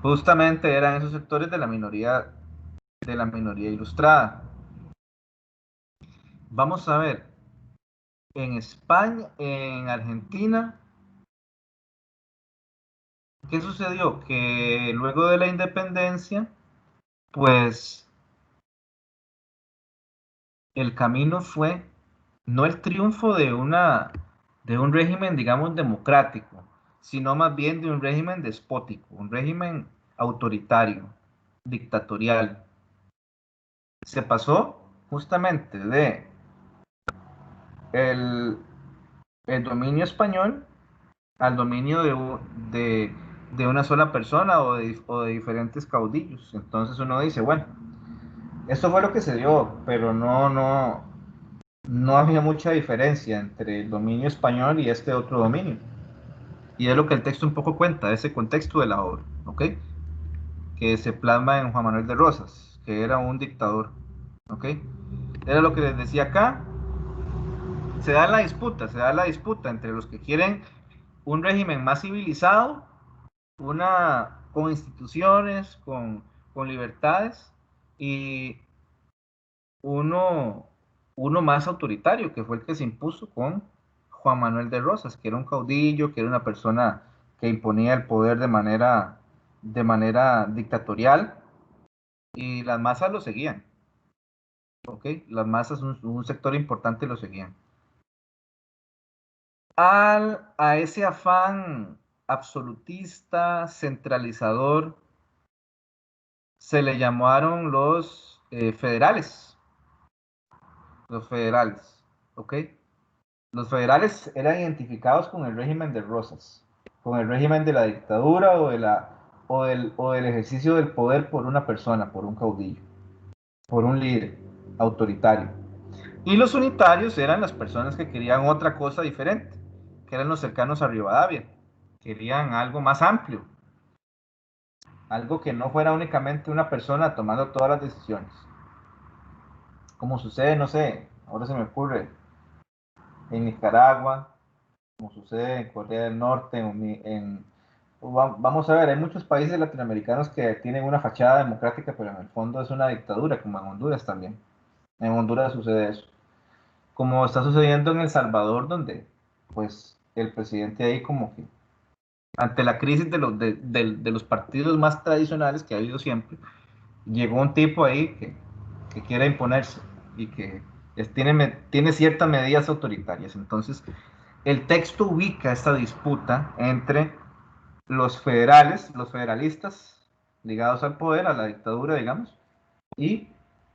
Justamente eran esos sectores de la minoría ilustrada. Vamos a ver, en España, en Argentina, ¿qué sucedió? Que luego de la independencia, pues el camino fue no el triunfo de un régimen, digamos, democrático, sino más bien de un régimen despótico, un régimen autoritario, dictatorial. Se pasó justamente de el, el dominio español al dominio de una sola persona o de diferentes caudillos. Entonces uno dice, bueno, esto fue lo que se dio, pero no había mucha diferencia entre el dominio español y este otro dominio. Y es lo que el texto un poco cuenta, ese contexto de la obra, ¿ok? Que se plasma en Juan Manuel de Rosas, que era un dictador, ¿ok? Era lo que les decía acá, se da la disputa entre los que quieren un régimen más civilizado, con instituciones, con libertades, y uno, uno más autoritario, que fue el que se impuso con Juan Manuel de Rosas, que era un caudillo, que era una persona que imponía el poder de manera dictatorial, y las masas lo seguían, ¿ok? Las masas, un sector importante lo seguían. A ese afán absolutista, centralizador, se le llamaron los federales, ¿ok? Los federales eran identificados con el régimen de Rosas, con el régimen de la dictadura o del ejercicio del poder por una persona, por un caudillo, por un líder autoritario. Y los unitarios eran las personas que querían otra cosa diferente, que eran los cercanos a Rivadavia. Querían algo más amplio, algo que no fuera únicamente una persona tomando todas las decisiones. Como sucede, no sé, ahora se me ocurre, en Nicaragua, como sucede en Corea del Norte, vamos a ver, hay muchos países latinoamericanos que tienen una fachada democrática, pero en el fondo es una dictadura, como en Honduras también. En Honduras sucede eso. Como está sucediendo en El Salvador, donde pues el presidente ahí como que, ante la crisis de los partidos más tradicionales que ha habido siempre, llegó un tipo ahí que quiere imponerse y que tiene ciertas medidas autoritarias. Entonces, el texto ubica esta disputa entre los federales, los federalistas ligados al poder, a la dictadura, digamos, y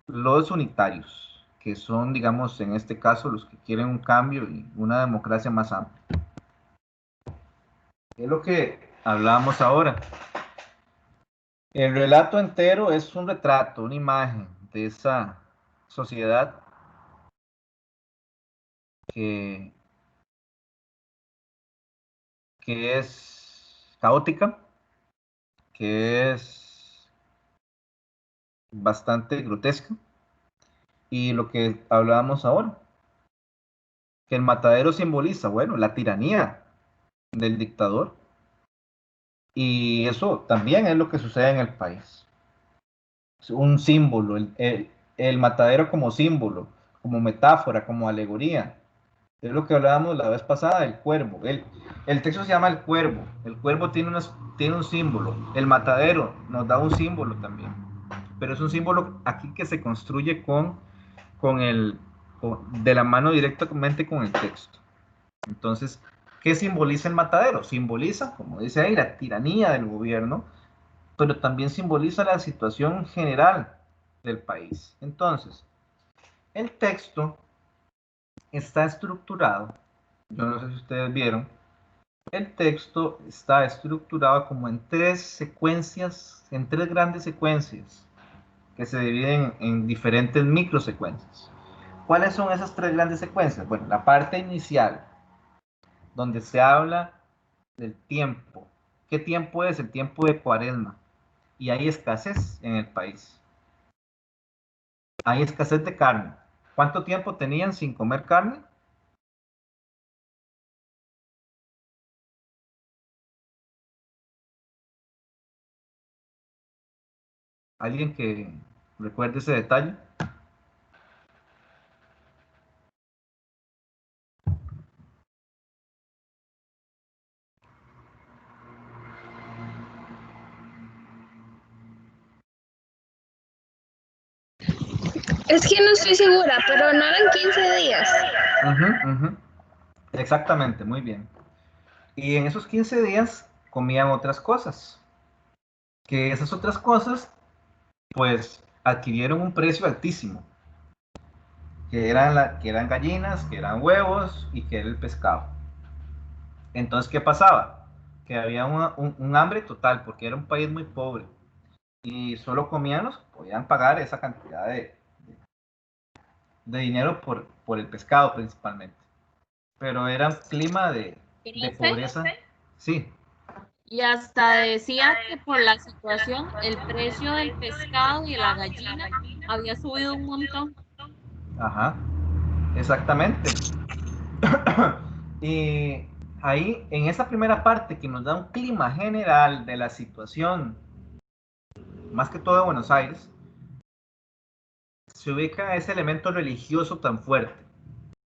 los unitarios, que son, digamos, en este caso, los que quieren un cambio y una democracia más amplia. Es lo que hablábamos ahora. El relato entero es un retrato, una imagen de esa sociedad que, que es caótica, que es bastante grotesca, y lo que hablábamos ahora, que el matadero simboliza, bueno, la tiranía del dictador, y eso también es lo que sucede en el país. Es un símbolo, el matadero como símbolo, como metáfora, como alegoría. Es lo que hablábamos la vez pasada, el cuervo. El texto se llama el cuervo tiene un símbolo, el matadero nos da un símbolo también, pero es un símbolo aquí que se construye de la mano directamente con el texto. Entonces, ¿qué simboliza el matadero? Simboliza, como dice ahí, la tiranía del gobierno, pero también simboliza la situación general del país. Entonces, el texto está estructurado, yo no sé si ustedes vieron, El texto está estructurado como en tres secuencias, en tres grandes secuencias, que se dividen en diferentes microsecuencias. ¿Cuáles son esas tres grandes secuencias? Bueno, la parte inicial, donde se habla del tiempo. ¿Qué tiempo es? El tiempo de Cuaresma. Y hay escasez en el país. Hay escasez de carne. ¿Cuánto tiempo tenían sin comer carne? ¿Alguien que recuerde ese detalle? Es que no estoy segura, pero no eran 15 días. Exactamente, muy bien. Y en esos 15 días comían otras cosas. Que esas otras cosas, pues, adquirieron un precio altísimo. Que eran gallinas, que eran huevos y que era el pescado. Entonces, ¿qué pasaba? Que había un hambre total porque era un país muy pobre. Y solo comían los que podían pagar esa cantidad de dinero por el pescado principalmente. Pero era un clima de pobreza. Sí, Y hasta decía que por la situación el precio del pescado y de la gallina había subido un montón. ajá, exactamente. Y ahí, en esa primera parte que nos da un clima general de la situación, más que todo de Buenos Aires, se ubica ese elemento religioso tan fuerte.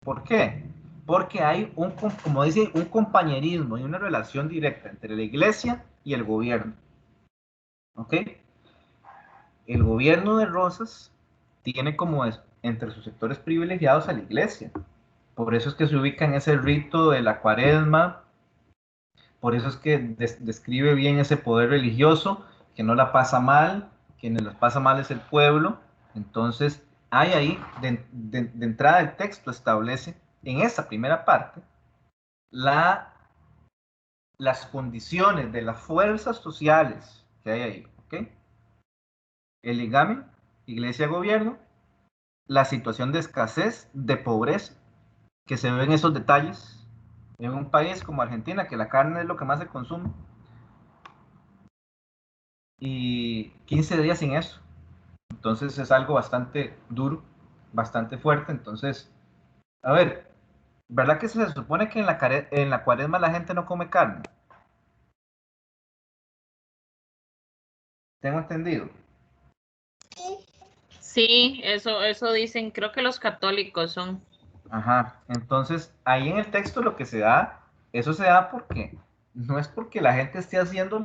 ¿Por qué? Porque hay como dice, un compañerismo y una relación directa entre la iglesia y el gobierno. ¿Ok? El gobierno de Rosas tiene como entre sus sectores privilegiados a la iglesia. Por eso es que se ubica en ese rito de la Cuaresma, por eso es que describe bien ese poder religioso, que no la pasa mal, quienes la pasa mal es el pueblo. Entonces, hay ahí, de entrada el texto establece, en esa primera parte, las condiciones de las fuerzas sociales que hay ahí. ¿Ok? El ligamen, iglesia-gobierno, la situación de escasez, de pobreza, que se ve en esos detalles, en un país como Argentina, que la carne es lo que más se consume, y 15 días sin eso. Entonces es algo bastante duro, bastante fuerte. Entonces, a ver, ¿verdad que se supone que en la Cuaresma la gente no come carne? Tengo entendido. Sí, eso dicen, creo que los católicos son. Ajá, entonces ahí en el texto lo que se da, eso se da porque no es porque la gente esté haciendo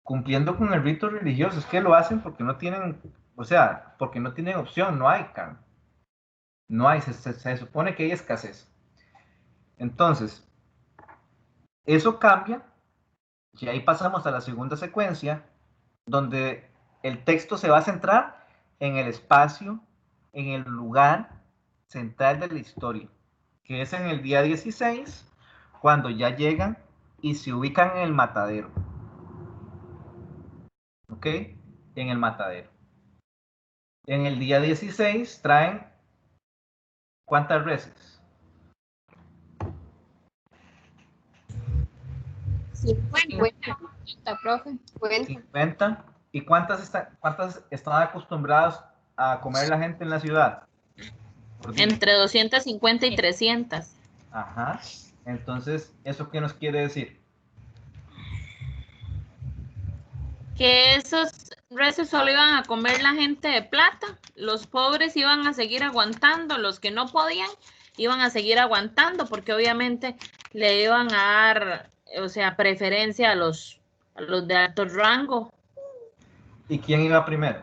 cumpliendo con el rito religioso, es que lo hacen porque no tienen, o sea, porque no tienen opción, no hay carne. No hay, se supone que hay escasez. Entonces, eso cambia y ahí pasamos a la segunda secuencia, donde el texto se va a centrar en el espacio, en el lugar central de la historia, que es en el día 16, cuando ya llegan y se ubican en el matadero. ¿Ok? En el matadero. En el día 16 traen ¿cuántas reses? 50, profe. 50. ¿Y cuántas están acostumbradas a comer la gente en la ciudad? Entre 250 y 300. Ajá. Entonces, ¿eso qué nos quiere decir? Que esos reces solo iban a comer la gente de plata, los pobres iban a seguir aguantando, los que no podían iban a seguir aguantando, porque obviamente le iban a dar, o sea, preferencia a los de alto rango. ¿Y quién iba primero?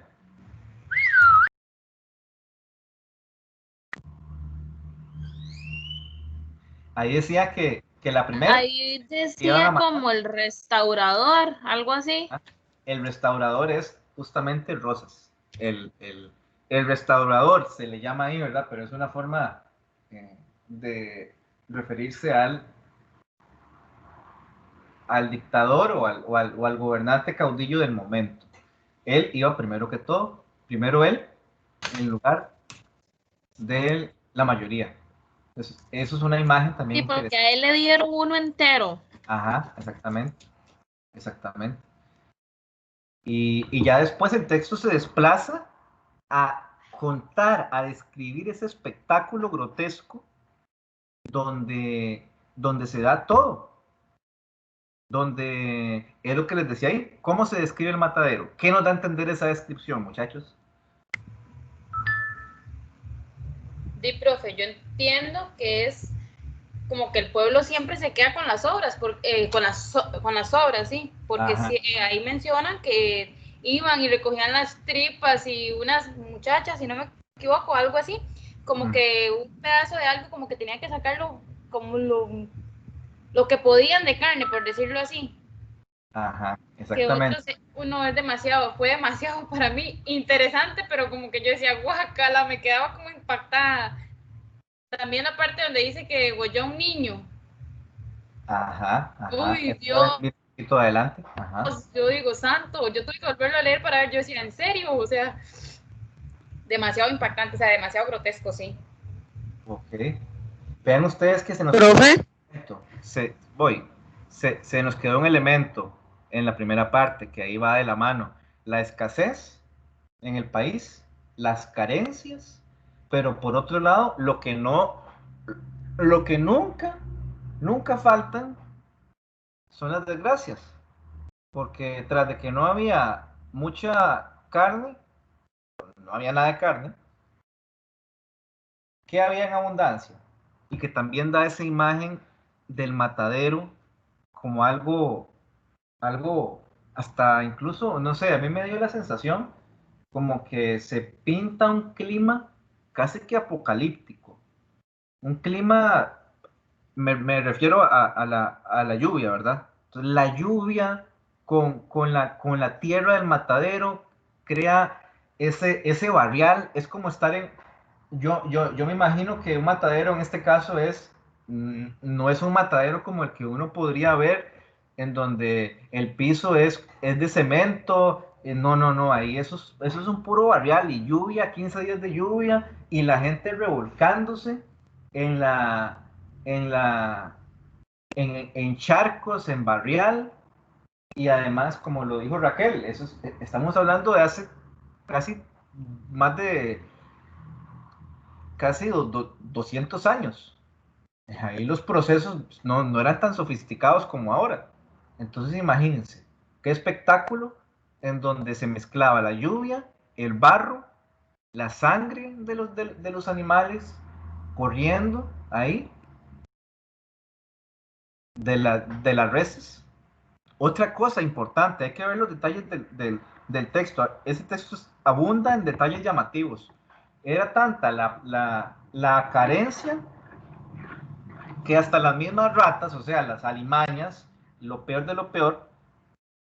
Ahí decía que la primera. Ahí decía como el restaurador, algo así. El restaurador es justamente Rosas. El restaurador se le llama ahí, ¿verdad? Pero es una forma de referirse al dictador o al gobernante caudillo del momento. Él iba primero que todo, primero él, en lugar de la mayoría. Entonces, eso es una imagen también Sí, porque interesante. a él le dieron uno entero. Ajá, exactamente, exactamente. Y ya después el texto se desplaza a contar, a describir ese espectáculo grotesco donde se da todo, donde es lo que les decía ahí, cómo se describe el matadero, qué nos da a entender esa descripción, muchachos. Sí, profe, yo entiendo que es como que el pueblo siempre se queda con las obras, con las obras, sí, porque Ajá. sí, ahí mencionan que iban y recogían las tripas y unas muchachas, si no me equivoco, algo así, como que un pedazo de algo, como que tenían que sacarlo como lo que podían de carne, por decirlo así. Ajá, Que exactamente. otros, uno es demasiado, fue demasiado para mí interesante, pero como que yo decía, guacala, me quedaba como impactada. También la parte donde dice que degolló a un niño. Ajá, ajá. Uy, Eso Dios, un poquito adelante. Ajá. yo digo, santo, yo tuve que volverlo a leer para ver, yo decía, ¿en serio? O sea, demasiado impactante, o sea, demasiado grotesco, sí. Ok. Vean ustedes que se nos Profe. se nos quedó un elemento en la primera parte, que ahí va de la mano. La escasez en el país, las carencias, pero por otro lado, lo que nunca faltan son las desgracias. Porque tras de que no había mucha carne, no había nada de carne, ¿qué había en abundancia? Y que también da esa imagen del matadero como algo hasta incluso, no sé, a mí me dio la sensación como que se pinta un clima casi que apocalíptico. Un clima, me refiero a la lluvia, ¿verdad? Entonces, la lluvia con la tierra del matadero crea ese barrial, es como estar en... Yo me imagino que un matadero en este caso no es un matadero como el que uno podría ver en donde el piso es de cemento. No, ahí eso es un puro barrial y lluvia, 15 días de lluvia y la gente revolcándose en en la, en charcos, en barrial, y además, como lo dijo Raquel, estamos hablando de hace casi más de casi 200 años. Ahí los procesos no eran tan sofisticados como ahora. Entonces imagínense, qué espectáculo en donde se mezclaba la lluvia, el barro, la sangre de los animales corriendo ahí, de las reses. Otra cosa importante, hay que ver los detalles del texto. Ese texto abunda en detalles llamativos. Era tanta la carencia que hasta las mismas ratas, o sea, las alimañas, lo peor de lo peor,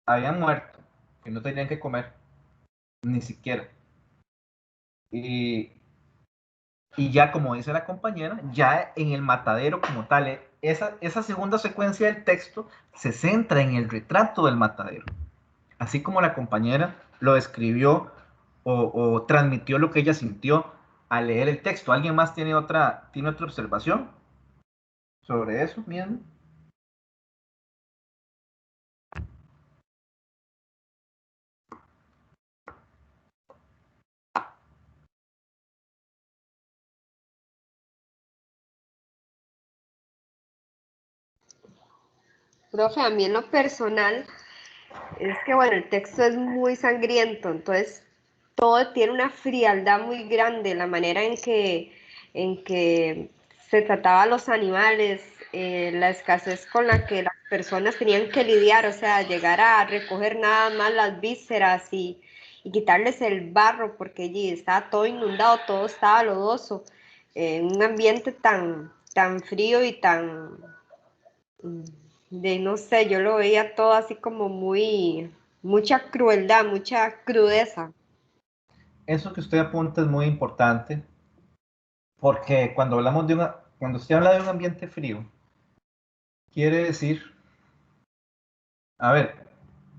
habían muerto, que no tenían que comer, ni siquiera. Y, y ya como dice la compañera, ya en el matadero como tal, esa segunda secuencia del texto se centra en el retrato del matadero. Así como la compañera lo describió o transmitió lo que ella sintió al leer el texto. ¿Alguien más tiene otra observación sobre eso mismo? Profe, a mí en lo personal es que, bueno, el texto es muy sangriento, entonces todo tiene una frialdad muy grande, la manera en que se trataba a los animales, la escasez con la que las personas tenían que lidiar, o sea, llegar a recoger nada más las vísceras y quitarles el barro porque allí estaba todo inundado, todo estaba lodoso, un ambiente tan frío y tan no sé, yo lo veía todo así como mucha crueldad, mucha crudeza. Eso que usted apunta es muy importante porque cuando hablamos cuando usted habla de un ambiente frío, quiere decir, a ver,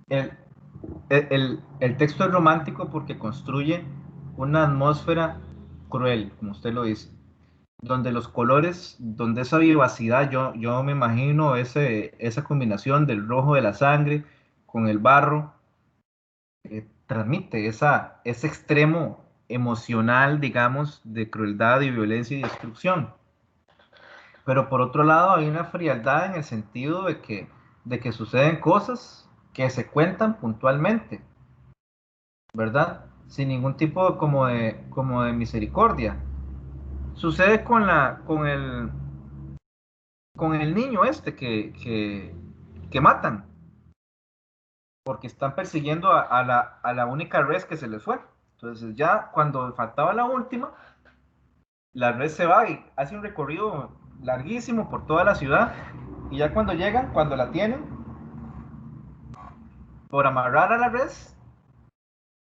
el texto es romántico porque construye una atmósfera cruel, como usted lo dice, donde los colores, donde esa vivacidad, yo me imagino esa combinación del rojo de la sangre con el barro, transmite ese extremo emocional, digamos, de crueldad y violencia y destrucción. Pero por otro lado hay una frialdad en el sentido de que suceden cosas que se cuentan puntualmente, ¿verdad? Sin ningún tipo como de misericordia. Sucede con el niño este que matan, porque están persiguiendo a la única res que se les fue. Entonces ya cuando faltaba la última, la red se va y hace un recorrido larguísimo por toda la ciudad y ya cuando llegan, cuando la tienen, por amarrar a la red,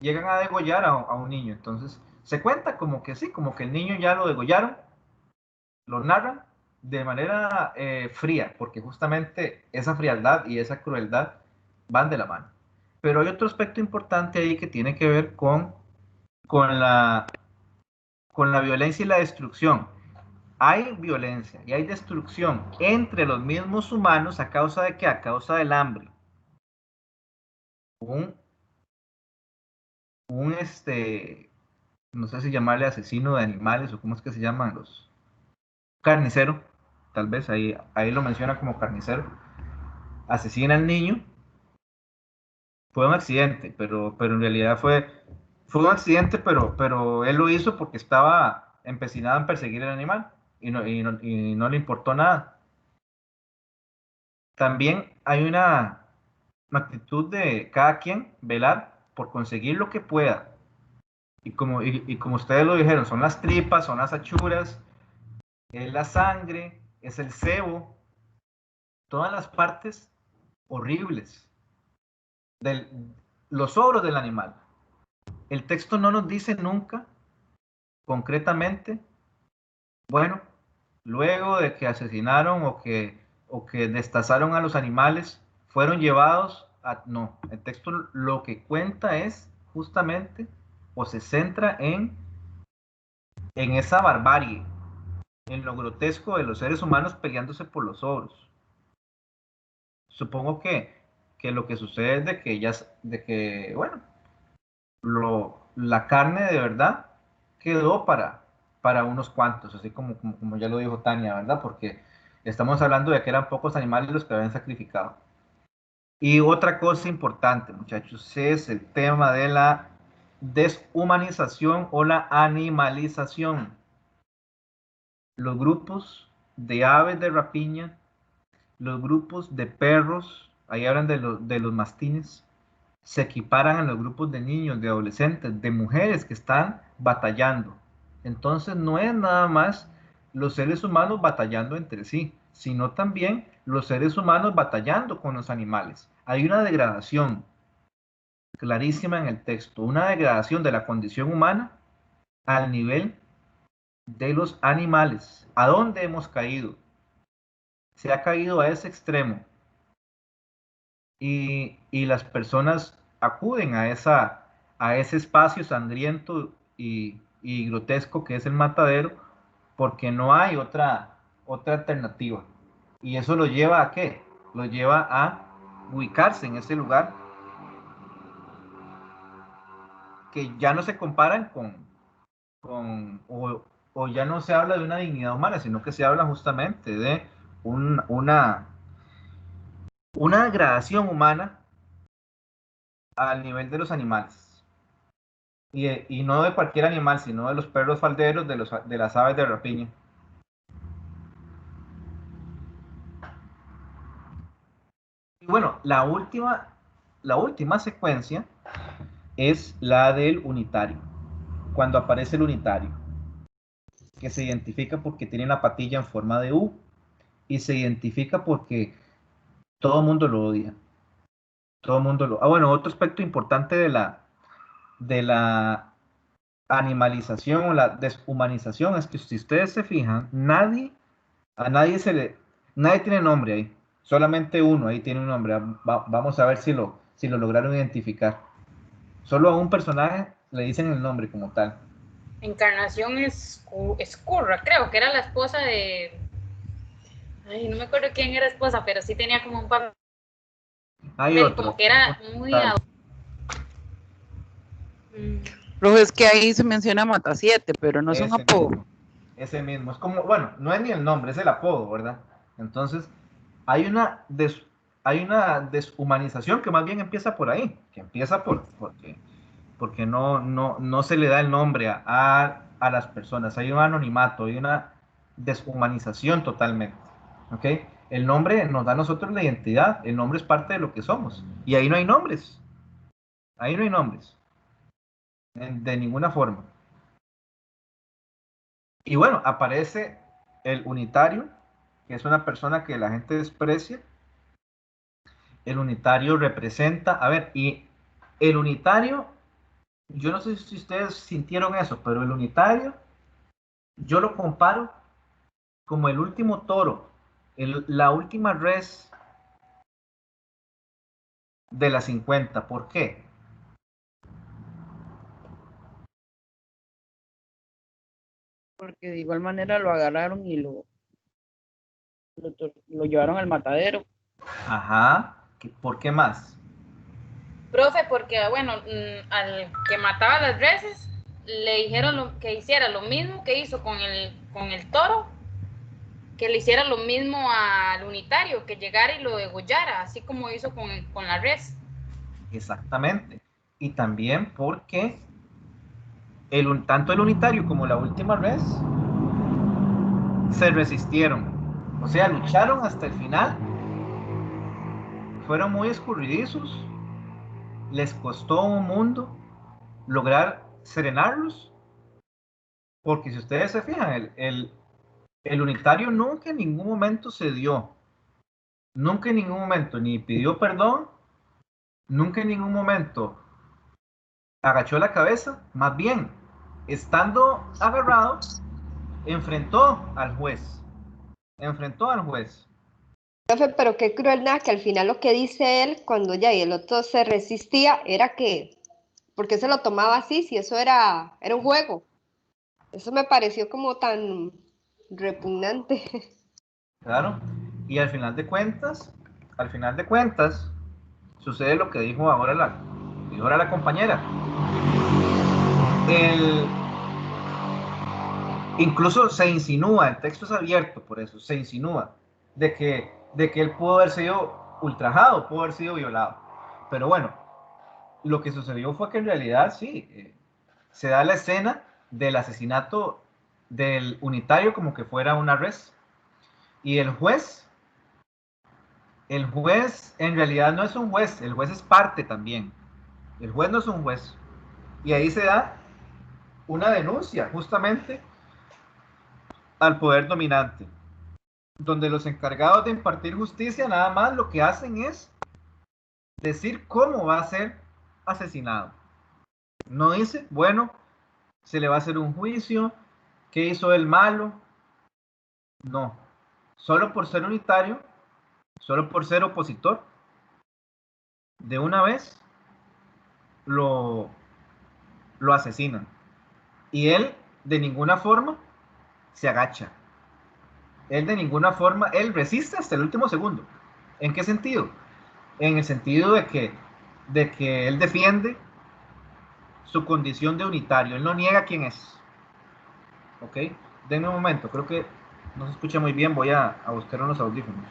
llegan a degollar a un niño. Entonces se cuenta como que sí, como que el niño ya lo degollaron, lo narran de manera fría, porque justamente esa frialdad y esa crueldad van de la mano. Pero hay otro aspecto importante ahí que tiene que ver con la violencia y la destrucción. Hay violencia y hay destrucción entre los mismos humanos a causa de qué? A causa del hambre. No sé si llamarle asesino de animales o cómo es que se llaman los carnicero, tal vez ahí lo menciona como carnicero, asesina al niño. Fue un accidente, pero en realidad fue un accidente, pero él lo hizo porque estaba empecinado en perseguir el animal y no le importó nada. También hay una actitud de cada quien velar por conseguir lo que pueda. Y como ustedes lo dijeron, son las tripas, son las achuras, es la sangre, es el sebo, todas las partes horribles, los sobros del animal. El texto no nos dice nunca, concretamente, bueno, luego de que asesinaron o que destazaron a los animales, fueron llevados a... No, el texto lo que cuenta es justamente, o se centra en esa barbarie, en lo grotesco de los seres humanos peleándose por los sobros. Supongo que lo que sucede es de que bueno, la carne de verdad quedó para unos cuantos, así como ya lo dijo Tania, ¿verdad? Porque estamos hablando de que eran pocos animales los que habían sacrificado. Y otra cosa importante, muchachos, es el tema de la deshumanización o la animalización. Los grupos de aves de rapiña, los grupos de perros, ahí hablan de los mastines, se equiparan a los grupos de niños, de adolescentes, de mujeres que están batallando. Entonces no es nada más los seres humanos batallando entre sí, sino también los seres humanos batallando con los animales. Hay una degradación clarísima en el texto, una degradación de la condición humana al nivel de los animales. ¿A dónde hemos caído? Se ha caído a ese extremo y las personas acuden a ese espacio sangriento y grotesco que es el matadero porque no hay otra alternativa. Y eso lo lleva ¿a qué? Lo lleva a ubicarse en ese lugar que ya no se comparan o ya no se habla de una dignidad humana, sino que se habla justamente de una degradación humana al nivel de los animales. Y no de cualquier animal, sino de los perros falderos, de las aves de rapiña. Y bueno, la última secuencia es la del unitario. Cuando aparece el unitario, que se identifica porque tiene la patilla en forma de U y se identifica porque todo el mundo lo odia. Todo el mundo lo... bueno, otro aspecto importante de la animalización o la deshumanización es que si ustedes se fijan, nadie A nadie tiene nombre ahí. Solamente uno ahí tiene un nombre. Vamos a ver si lo lograron identificar. Solo a un personaje le dicen el nombre como tal. Encarnación Escurra, creo que era la esposa de... Ay, no me acuerdo quién era esposa, pero sí tenía como un papel Hay otro. como que era muy... Profe, es que ahí se menciona Matasiete, pero no es un apodo. Ese mismo. Es como, bueno, no es ni el nombre, es el apodo, ¿verdad? Entonces, hay una deshumanización que más bien empieza por ahí, que empieza porque no se le da el nombre a las personas. Hay un anonimato, hay una deshumanización totalmente. ¿Ok? El nombre nos da a nosotros la identidad, el nombre es parte de lo que somos. Y ahí no hay nombres. Ahí no hay nombres. De ninguna forma. Y bueno, aparece el unitario, que es una persona que la gente desprecia. El unitario representa, a ver, y el unitario, yo no sé si ustedes sintieron eso, pero el unitario, yo lo comparo como el último toro, la última res de las 50. ¿Por qué? Porque de igual manera lo agarraron y lo llevaron al matadero. Ajá. ¿Por qué más? Profe, porque bueno, al que mataba las reses, le dijeron que hiciera lo mismo que hizo con el toro, que le hiciera lo mismo al unitario, que llegara y lo degollara, así como hizo con la res. Exactamente. Y también porque tanto el unitario como la última res se resistieron. O sea, lucharon hasta el final. Fueron muy escurridizos. Les costó un mundo lograr serenarlos. Porque si ustedes se fijan, el unitario nunca en ningún momento se dio. Nunca en ningún momento ni pidió perdón. Nunca en ningún momento agachó la cabeza. Más bien, estando agarrado, enfrentó al juez. Enfrentó al juez. Profe, pero qué crueldad que al final lo que dice él cuando ya y el otro se resistía era que, ¿por qué se lo tomaba así si eso era un juego? Eso me pareció como tan repugnante. Claro. Y al final de cuentas, sucede lo que dijo ahora la compañera. Incluso se insinúa, el texto es abierto por eso, se insinúa de que él pudo haber sido ultrajado, pudo haber sido violado. Pero bueno, lo que sucedió fue que en realidad sí, se da la escena del asesinato del unitario como que fuera una res. Y el juez en realidad no es un juez, el juez es parte también. El juez no es un juez. Y ahí se da una denuncia justamente al poder dominante, donde los encargados de impartir justicia nada más lo que hacen es decir cómo va a ser asesinado. No dice, bueno, se le va a hacer un juicio, qué hizo el malo. No, solo por ser unitario, solo por ser opositor, de una vez lo asesinan. Y él de ninguna forma se agacha. Él resiste hasta el último segundo. ¿En qué sentido? En el sentido de que él defiende su condición de unitario. Él no niega quién es. ¿Ok? Denme un momento, creo que no se escucha muy bien. Voy a buscar unos audífonos.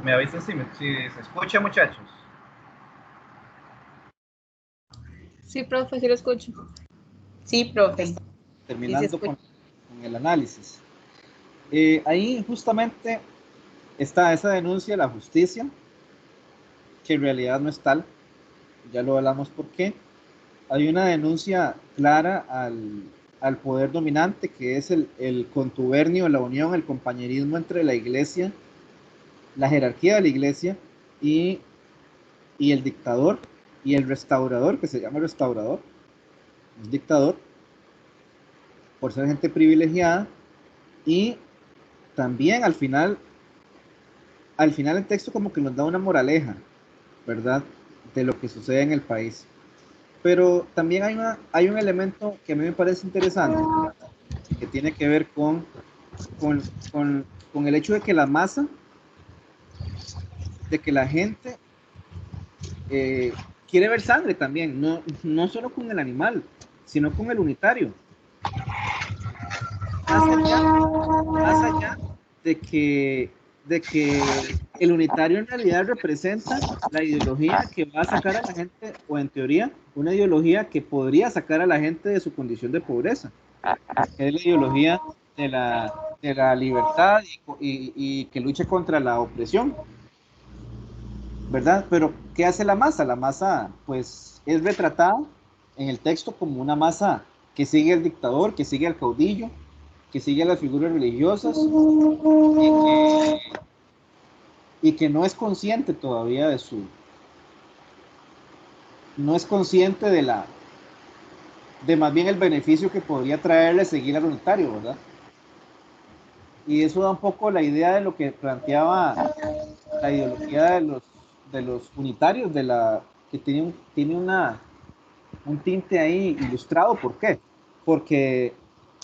Me avisan si se escucha, muchachos. Sí, profe, sí lo escucho. Sí, profe. Terminando con el análisis. Ahí justamente está esa denuncia de la justicia, que en realidad no es tal. Ya lo hablamos por qué. Hay una denuncia clara al poder dominante, que es el contubernio, la unión, el compañerismo entre la iglesia, la jerarquía de la iglesia y el dictador y el restaurador, que se llama restaurador, un dictador, por ser gente privilegiada. Y también al final el texto como que nos da una moraleja, ¿verdad?, de lo que sucede en el país. Pero también hay un elemento que a mí me parece interesante, que tiene que ver con el hecho de que la masa, de que la gente quiere ver sangre también, no solo con el animal, sino con el unitario. Más allá de que el unitario en realidad representa la ideología que va a sacar a la gente, o en teoría, una ideología que podría sacar a la gente de su condición de pobreza, que es la ideología de la libertad y que luche contra la opresión, ¿verdad? Pero ¿qué hace la masa? La masa, pues, es retratada en el texto como una masa que sigue al dictador, que sigue al caudillo, que sigue a las figuras religiosas y que no es consciente todavía no es consciente de más bien el beneficio que podría traerle seguir al unitario, ¿verdad? Y eso da un poco la idea de lo que planteaba la ideología de los unitarios, que tiene un tinte ahí ilustrado. ¿Por qué? Porque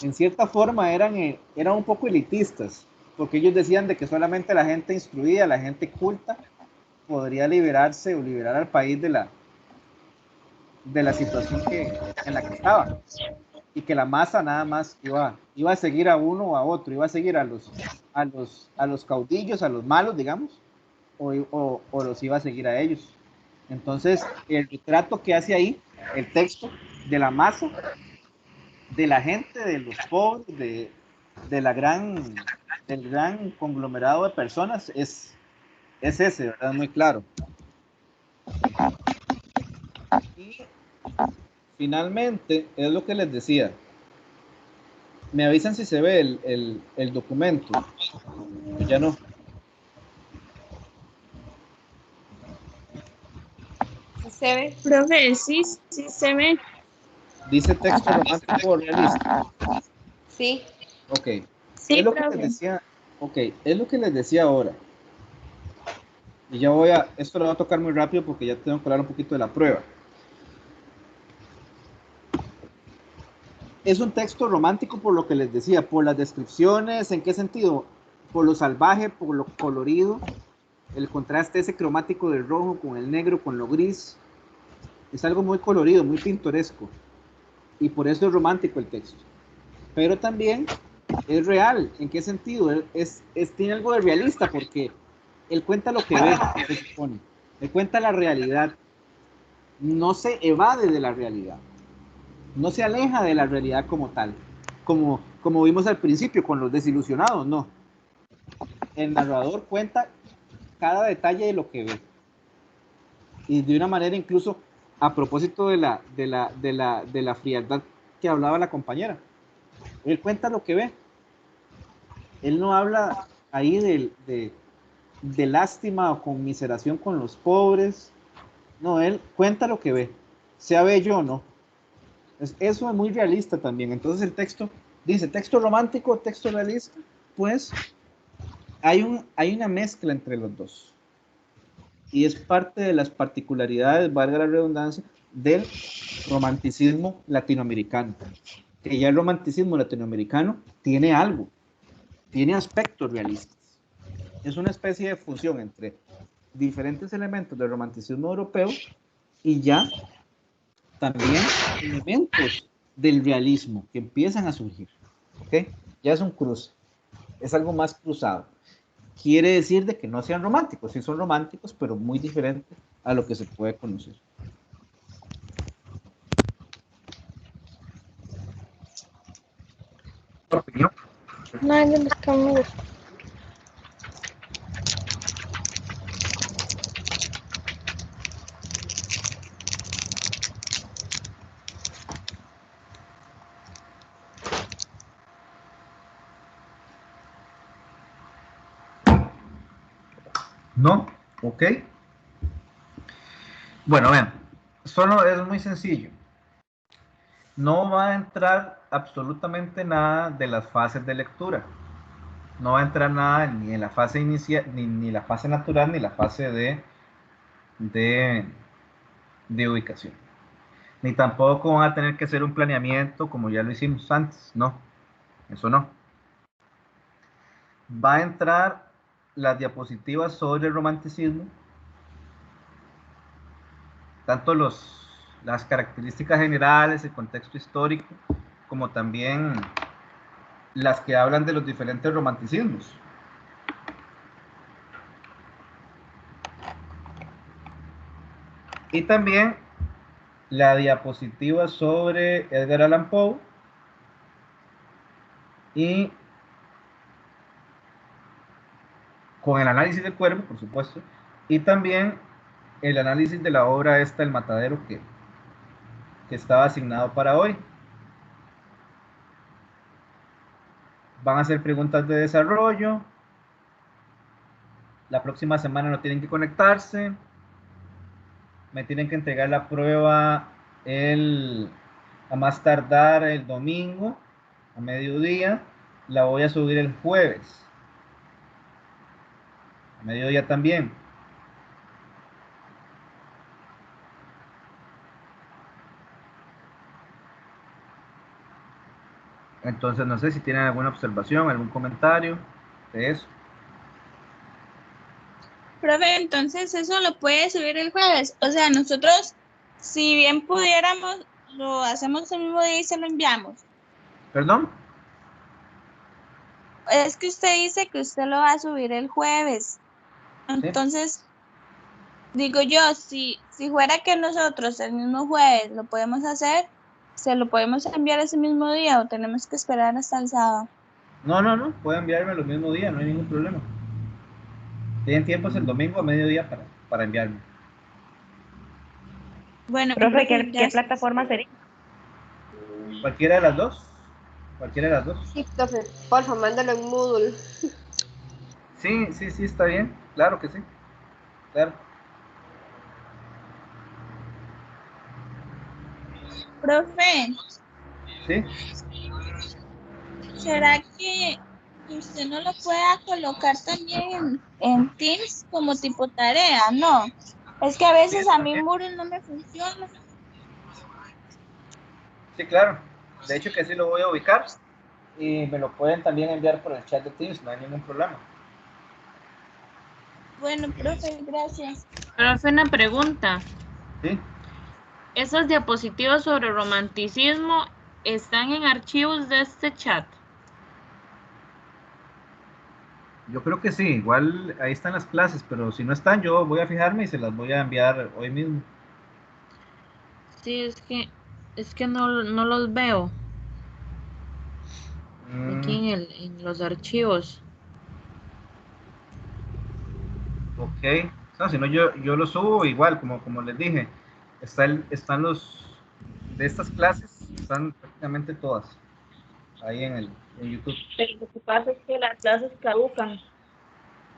en cierta forma eran un poco elitistas, porque ellos decían de que solamente la gente instruida, la gente culta, podría liberarse o liberar al país de la situación en la que estaba, y que la masa nada más iba a seguir a uno o a otro, iba a seguir a los caudillos, a los malos, digamos, o los iba a seguir a ellos. Entonces, el retrato que hace ahí el texto de la masa, de la gente, de los pobres, del gran conglomerado de personas, es ese, ¿verdad? Muy claro. Y finalmente, es lo que les decía. Me avisan si se ve el documento. Ya no. ¿Se ve? Profe, sí se ve. Dice texto romántico realista. Sí. Ok. Sí, es lo que profe. les decía. Ok, es lo que les decía ahora. Y ya esto lo voy a tocar muy rápido porque ya tengo que hablar un poquito de la prueba. Es un texto romántico por lo que les decía, por las descripciones. ¿En qué sentido? Por lo salvaje, por lo colorido, el contraste ese cromático del rojo con el negro, con lo gris. Es algo muy colorido, muy pintoresco, y por eso es romántico el texto. Pero también es real. ¿En qué sentido? Tiene algo de realista, porque él cuenta lo que ve, se supone. Él cuenta la realidad, no se evade de la realidad, no se aleja de la realidad como tal, como vimos al principio con los desilusionados. No, el narrador cuenta cada detalle de lo que ve, y de una manera incluso a propósito de la frialdad que hablaba la compañera. Él cuenta lo que ve. Él no habla ahí de lástima o conmiseración con los pobres. No, él cuenta lo que ve, sea bello o no. Eso es muy realista también. Entonces el texto dice texto romántico, texto realista. Pues hay una mezcla entre los dos. Y es parte de las particularidades, valga la redundancia, del romanticismo latinoamericano. Que ya el romanticismo latinoamericano tiene algo, tiene aspectos realistas. Es una especie de fusión entre diferentes elementos del romanticismo europeo y ya también elementos del realismo que empiezan a surgir. ¿Okay? Ya es un cruce, es algo más cruzado. quiere decir de que no sean románticos. Sí son románticos, pero muy diferente a lo que se puede conocer. ¿Opinión? No, yo no cambio. ¿No? ¿Ok? Bueno, vean, solo es muy sencillo. No va a entrar absolutamente nada de las fases de lectura. No va a entrar nada ni en la fase inicial, ni la fase natural, ni la fase de ubicación. Ni tampoco van a tener que hacer un planeamiento como ya lo hicimos antes. No, eso no. Va a entrar las diapositivas sobre el romanticismo, tanto las características generales, el contexto histórico, como también las que hablan de los diferentes romanticismos. Y también la diapositiva sobre Edgar Allan Poe y con el análisis del cuervo, por supuesto, y también el análisis de la obra esta, El Matadero, que estaba asignado para hoy. Van a hacer preguntas de desarrollo. La próxima semana no tienen que conectarse. Me tienen que entregar la prueba a más tardar el domingo, a mediodía. La voy a subir el jueves, a mediodía también. Entonces, no sé si tienen alguna observación, algún comentario de eso. Profe, entonces eso lo puede subir el jueves. O sea, nosotros, si bien pudiéramos, lo hacemos el mismo día y se lo enviamos. ¿Perdón? Es que usted dice que usted lo va a subir el jueves. Entonces, digo yo, si fuera que nosotros el mismo jueves lo podemos hacer, ¿se lo podemos enviar ese mismo día o tenemos que esperar hasta el sábado? No, pueden enviarme el mismo día, no hay ningún problema. Tienen tiempo el domingo a mediodía para enviarme. Bueno, profe, ¿qué plataforma sería? Cualquiera de las dos. Cualquiera de las dos. Sí, profe, porfa, mándalo en Moodle. Sí, está bien. Claro que sí. Claro. Profe. Sí. ¿Será que usted no lo pueda colocar también en Teams como tipo tarea? No. Es que a veces a mí Moodle no me funciona. Sí, claro. De hecho que sí lo voy a ubicar y me lo pueden también enviar por el chat de Teams, no hay ningún problema. Bueno, profe, gracias. Profe, una pregunta. Sí. ¿Esas diapositivas sobre romanticismo están en archivos de este chat? Yo creo que sí, igual ahí están las clases, pero si no están yo voy a fijarme y se las voy a enviar hoy mismo. Sí, es que no los veo. Aquí en los archivos. Ok. No, si no yo lo subo igual, como les dije. Están los de estas clases, están prácticamente todas ahí en YouTube. Pero lo que pasa es que las clases caducan.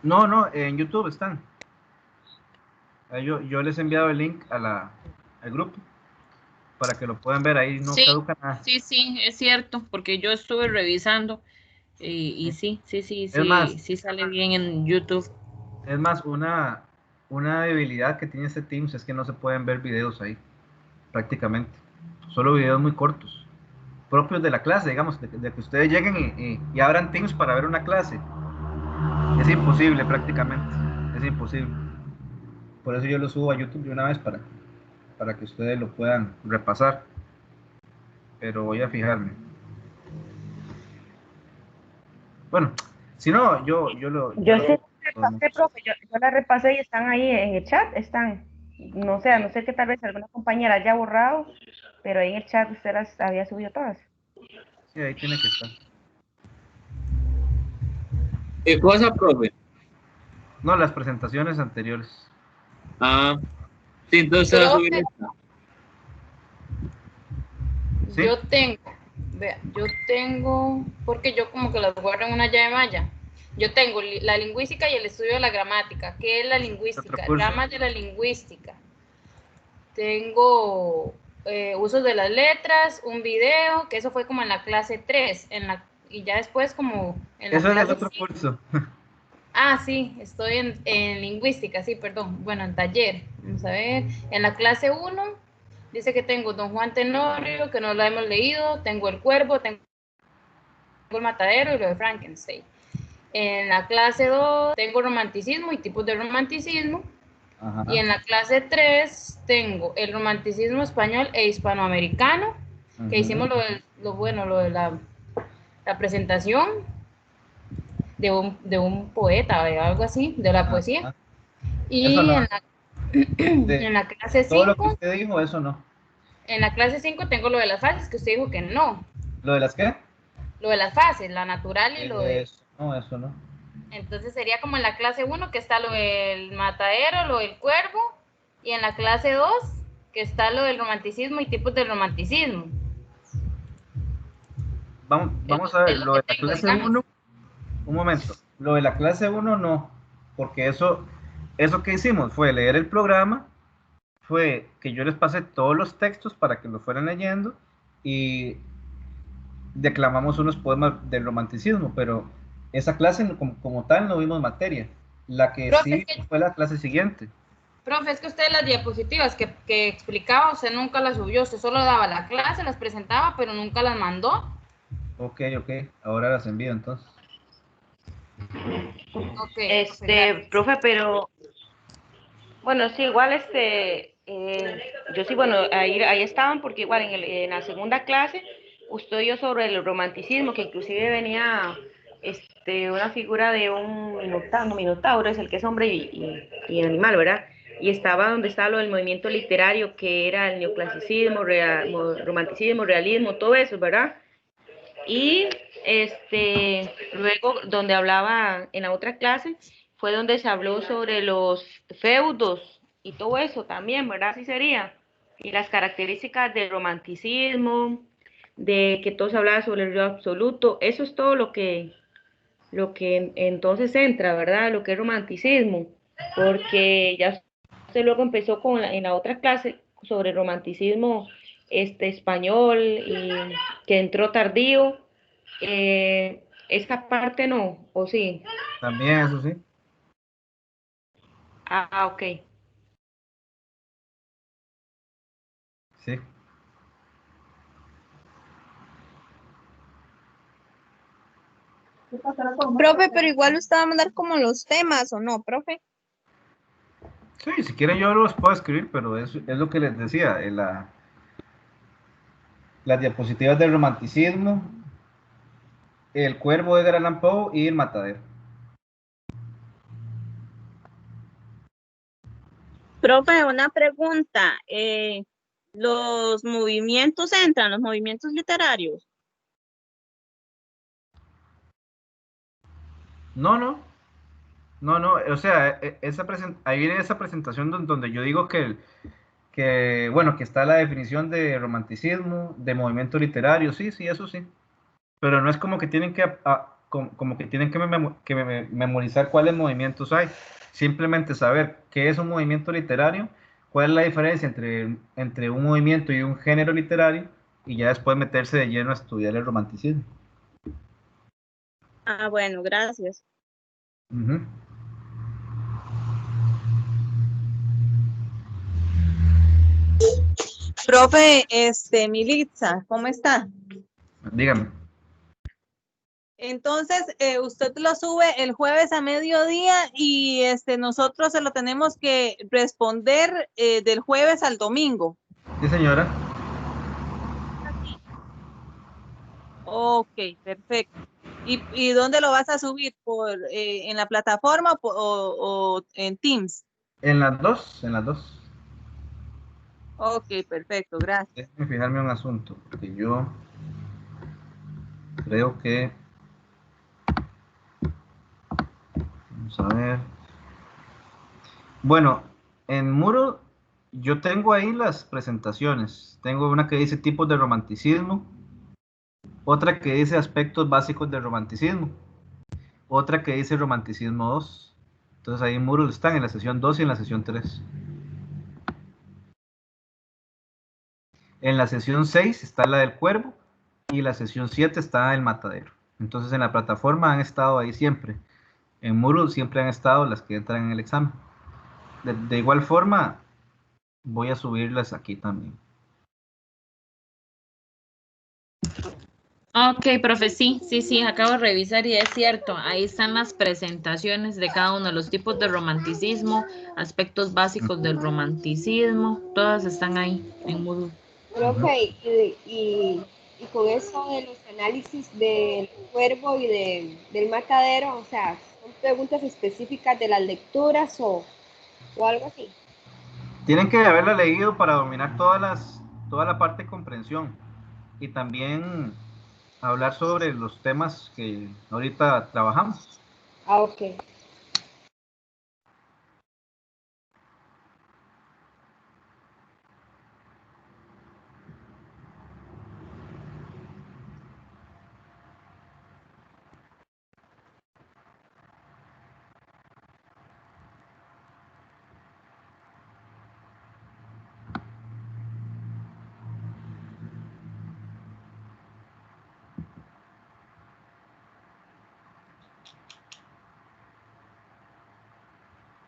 No, en YouTube están. Yo les he enviado el link al grupo para que lo puedan ver, ahí no caduca nada. Sí, es cierto, porque yo estuve revisando y sí sale bien en YouTube. Es más, una debilidad que tiene este Teams es que no se pueden ver videos ahí, prácticamente. Solo videos muy cortos, propios de la clase, digamos, de que ustedes lleguen y abran Teams para ver una clase. Es imposible prácticamente, es imposible. Por eso yo lo subo a YouTube de una vez para que ustedes lo puedan repasar. Pero voy a fijarme. Bueno, si no, yo repasé, profe, yo la repasé y están ahí en el chat, están. No sé, a no ser que tal vez alguna compañera haya borrado, pero ahí en el chat usted las había subido todas. Sí, ahí tiene que estar. ¿Qué cosa, profe? No, las presentaciones anteriores. Ah, sí, entonces va a subir Profe, esta. ¿Sí? yo tengo, porque yo como que las guardo en una llave maya. Yo tengo la lingüística y el estudio de la gramática. ¿Qué es la lingüística? Otro curso. Ramas de la lingüística. Tengo usos de las letras, un video, que eso fue como en la clase 3, y ya después como en la Eso es el clase otro 5. curso. Ah, sí, estoy en lingüística, sí, perdón. Bueno, en taller. Vamos a ver. En la clase 1 dice que tengo Don Juan Tenorio, que no lo hemos leído. Tengo El Cuervo, tengo El Matadero y lo de Frankenstein. En la clase 2 tengo romanticismo y tipos de romanticismo. Ajá. Y en la clase 3 tengo el romanticismo español e hispanoamericano, que hicimos lo de la presentación de un poeta o algo así, de la poesía. Ajá. Y Eso no. en la clase Todo lo que 5, usted dijo, eso no. en la clase 5 tengo lo de las fases, que usted dijo que no. ¿Lo de las qué? Lo de las fases, la natural y lo de... Eso, no, eso no. Entonces sería como en la clase 1 que está lo del matadero, lo del cuervo, y en la clase 2 que está lo del romanticismo y tipos del romanticismo. Vamos a ver, Es lo de la tengo, clase digamos. 1, un momento. Lo de la clase 1 no, porque eso que hicimos fue leer el programa, fue que yo les pasé todos los textos para que los fueran leyendo y declamamos unos poemas del romanticismo, pero esa clase como tal no vimos materia. La que Profe, sí fue la clase siguiente. Profe, es que usted las diapositivas que explicaba, usted nunca las subió, usted solo daba la clase, las presentaba, pero nunca las mandó. Ok, ahora las envío entonces. Okay, profe, pero bueno, sí, igual yo sí, bueno, ahí estaban porque igual en la segunda clase usted dio sobre el romanticismo, que inclusive venía una figura de un minotauro, es el que es hombre y animal, ¿verdad? Y estaba donde estaba lo del movimiento literario, que era el neoclasicismo, romanticismo, realismo, todo eso, ¿verdad? Y luego donde hablaba en la otra clase fue donde se habló sobre los feudos y todo eso también, ¿verdad? Así sería. Y las características del romanticismo, de que todo se hablaba sobre el yo absoluto, eso es todo lo que entonces entra, ¿verdad? Lo que es romanticismo, porque ya usted luego empezó en la otra clase sobre romanticismo español y que entró tardío. Esta parte no, ¿o sí? También, eso sí. Ah, ok. Sí. Profe, pero igual usted va a mandar como los temas, ¿o no, profe? Sí, si quieren yo los puedo escribir, pero es lo que les decía, las diapositivas del romanticismo, el cuervo de Edgar Allan Poe y el matadero. Profe, una pregunta. ¿Los movimientos entran, los movimientos literarios? No, o sea, ahí viene esa presentación donde yo digo bueno, que está la definición de romanticismo, de movimiento literario, sí, eso sí, pero no es como que tienen como que tienen que memorizar cuáles movimientos hay, simplemente saber qué es un movimiento literario, cuál es la diferencia entre un movimiento y un género literario, y ya después meterse de lleno a estudiar el romanticismo. Ah, bueno, gracias. Ujú. Profe, Militza, ¿cómo está? Dígame. Entonces, usted lo sube el jueves a mediodía y nosotros se lo tenemos que responder del jueves al domingo. Sí, señora. Ok, perfecto. ¿Y dónde lo vas a subir? ¿En la plataforma o en Teams? En las dos, en las dos. Ok, perfecto, gracias. Déjenme fijarme un asunto, porque yo creo que... Vamos a ver. Bueno, en Moodle yo tengo ahí las presentaciones. Tengo una que dice tipos de romanticismo, otra que dice aspectos básicos del romanticismo, otra que dice romanticismo 2. Entonces ahí en Moodle están en la sesión 2 y en la sesión 3. En la sesión 6 está la del cuervo y la sesión 7 está el matadero. Entonces en la plataforma han estado ahí siempre. En Moodle siempre han estado las que entran en el examen. De igual forma, voy a subirlas aquí también. Ok, profe, sí, acabo de revisar y es cierto, ahí están las presentaciones de cada uno de los tipos de romanticismo, aspectos básicos del romanticismo, todas están ahí en Moodle. Profe, y con eso de los análisis del cuervo y del matadero, o sea, ¿son preguntas específicas de las lecturas o algo así? Tienen que haberla leído para dominar toda la parte de comprensión y también hablar sobre los temas que ahorita trabajamos. Ah, ok.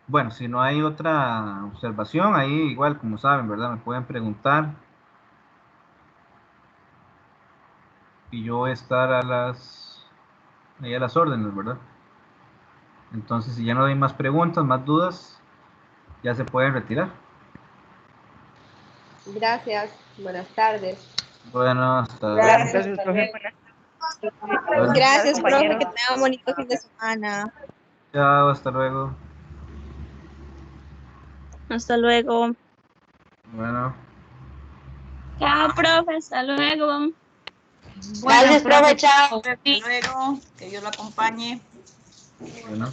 Bueno, si no hay otra observación, ahí igual, como saben, ¿verdad? Me pueden preguntar. Y yo voy a estar ahí a las órdenes, ¿verdad? Entonces, si ya no hay más preguntas, más dudas, ya se pueden retirar. Gracias. Buenas tardes. Bueno, hasta Gracias, Gracias, profe. profe. Bueno, Gracias, profe, que compañeros. tenga un bonito fin de semana. chao, hasta luego. Hasta luego. Bueno. Chao, profe. Hasta luego. Bueno, Gracias, profe. Chao. hasta luego, que Dios lo acompañe. Bueno.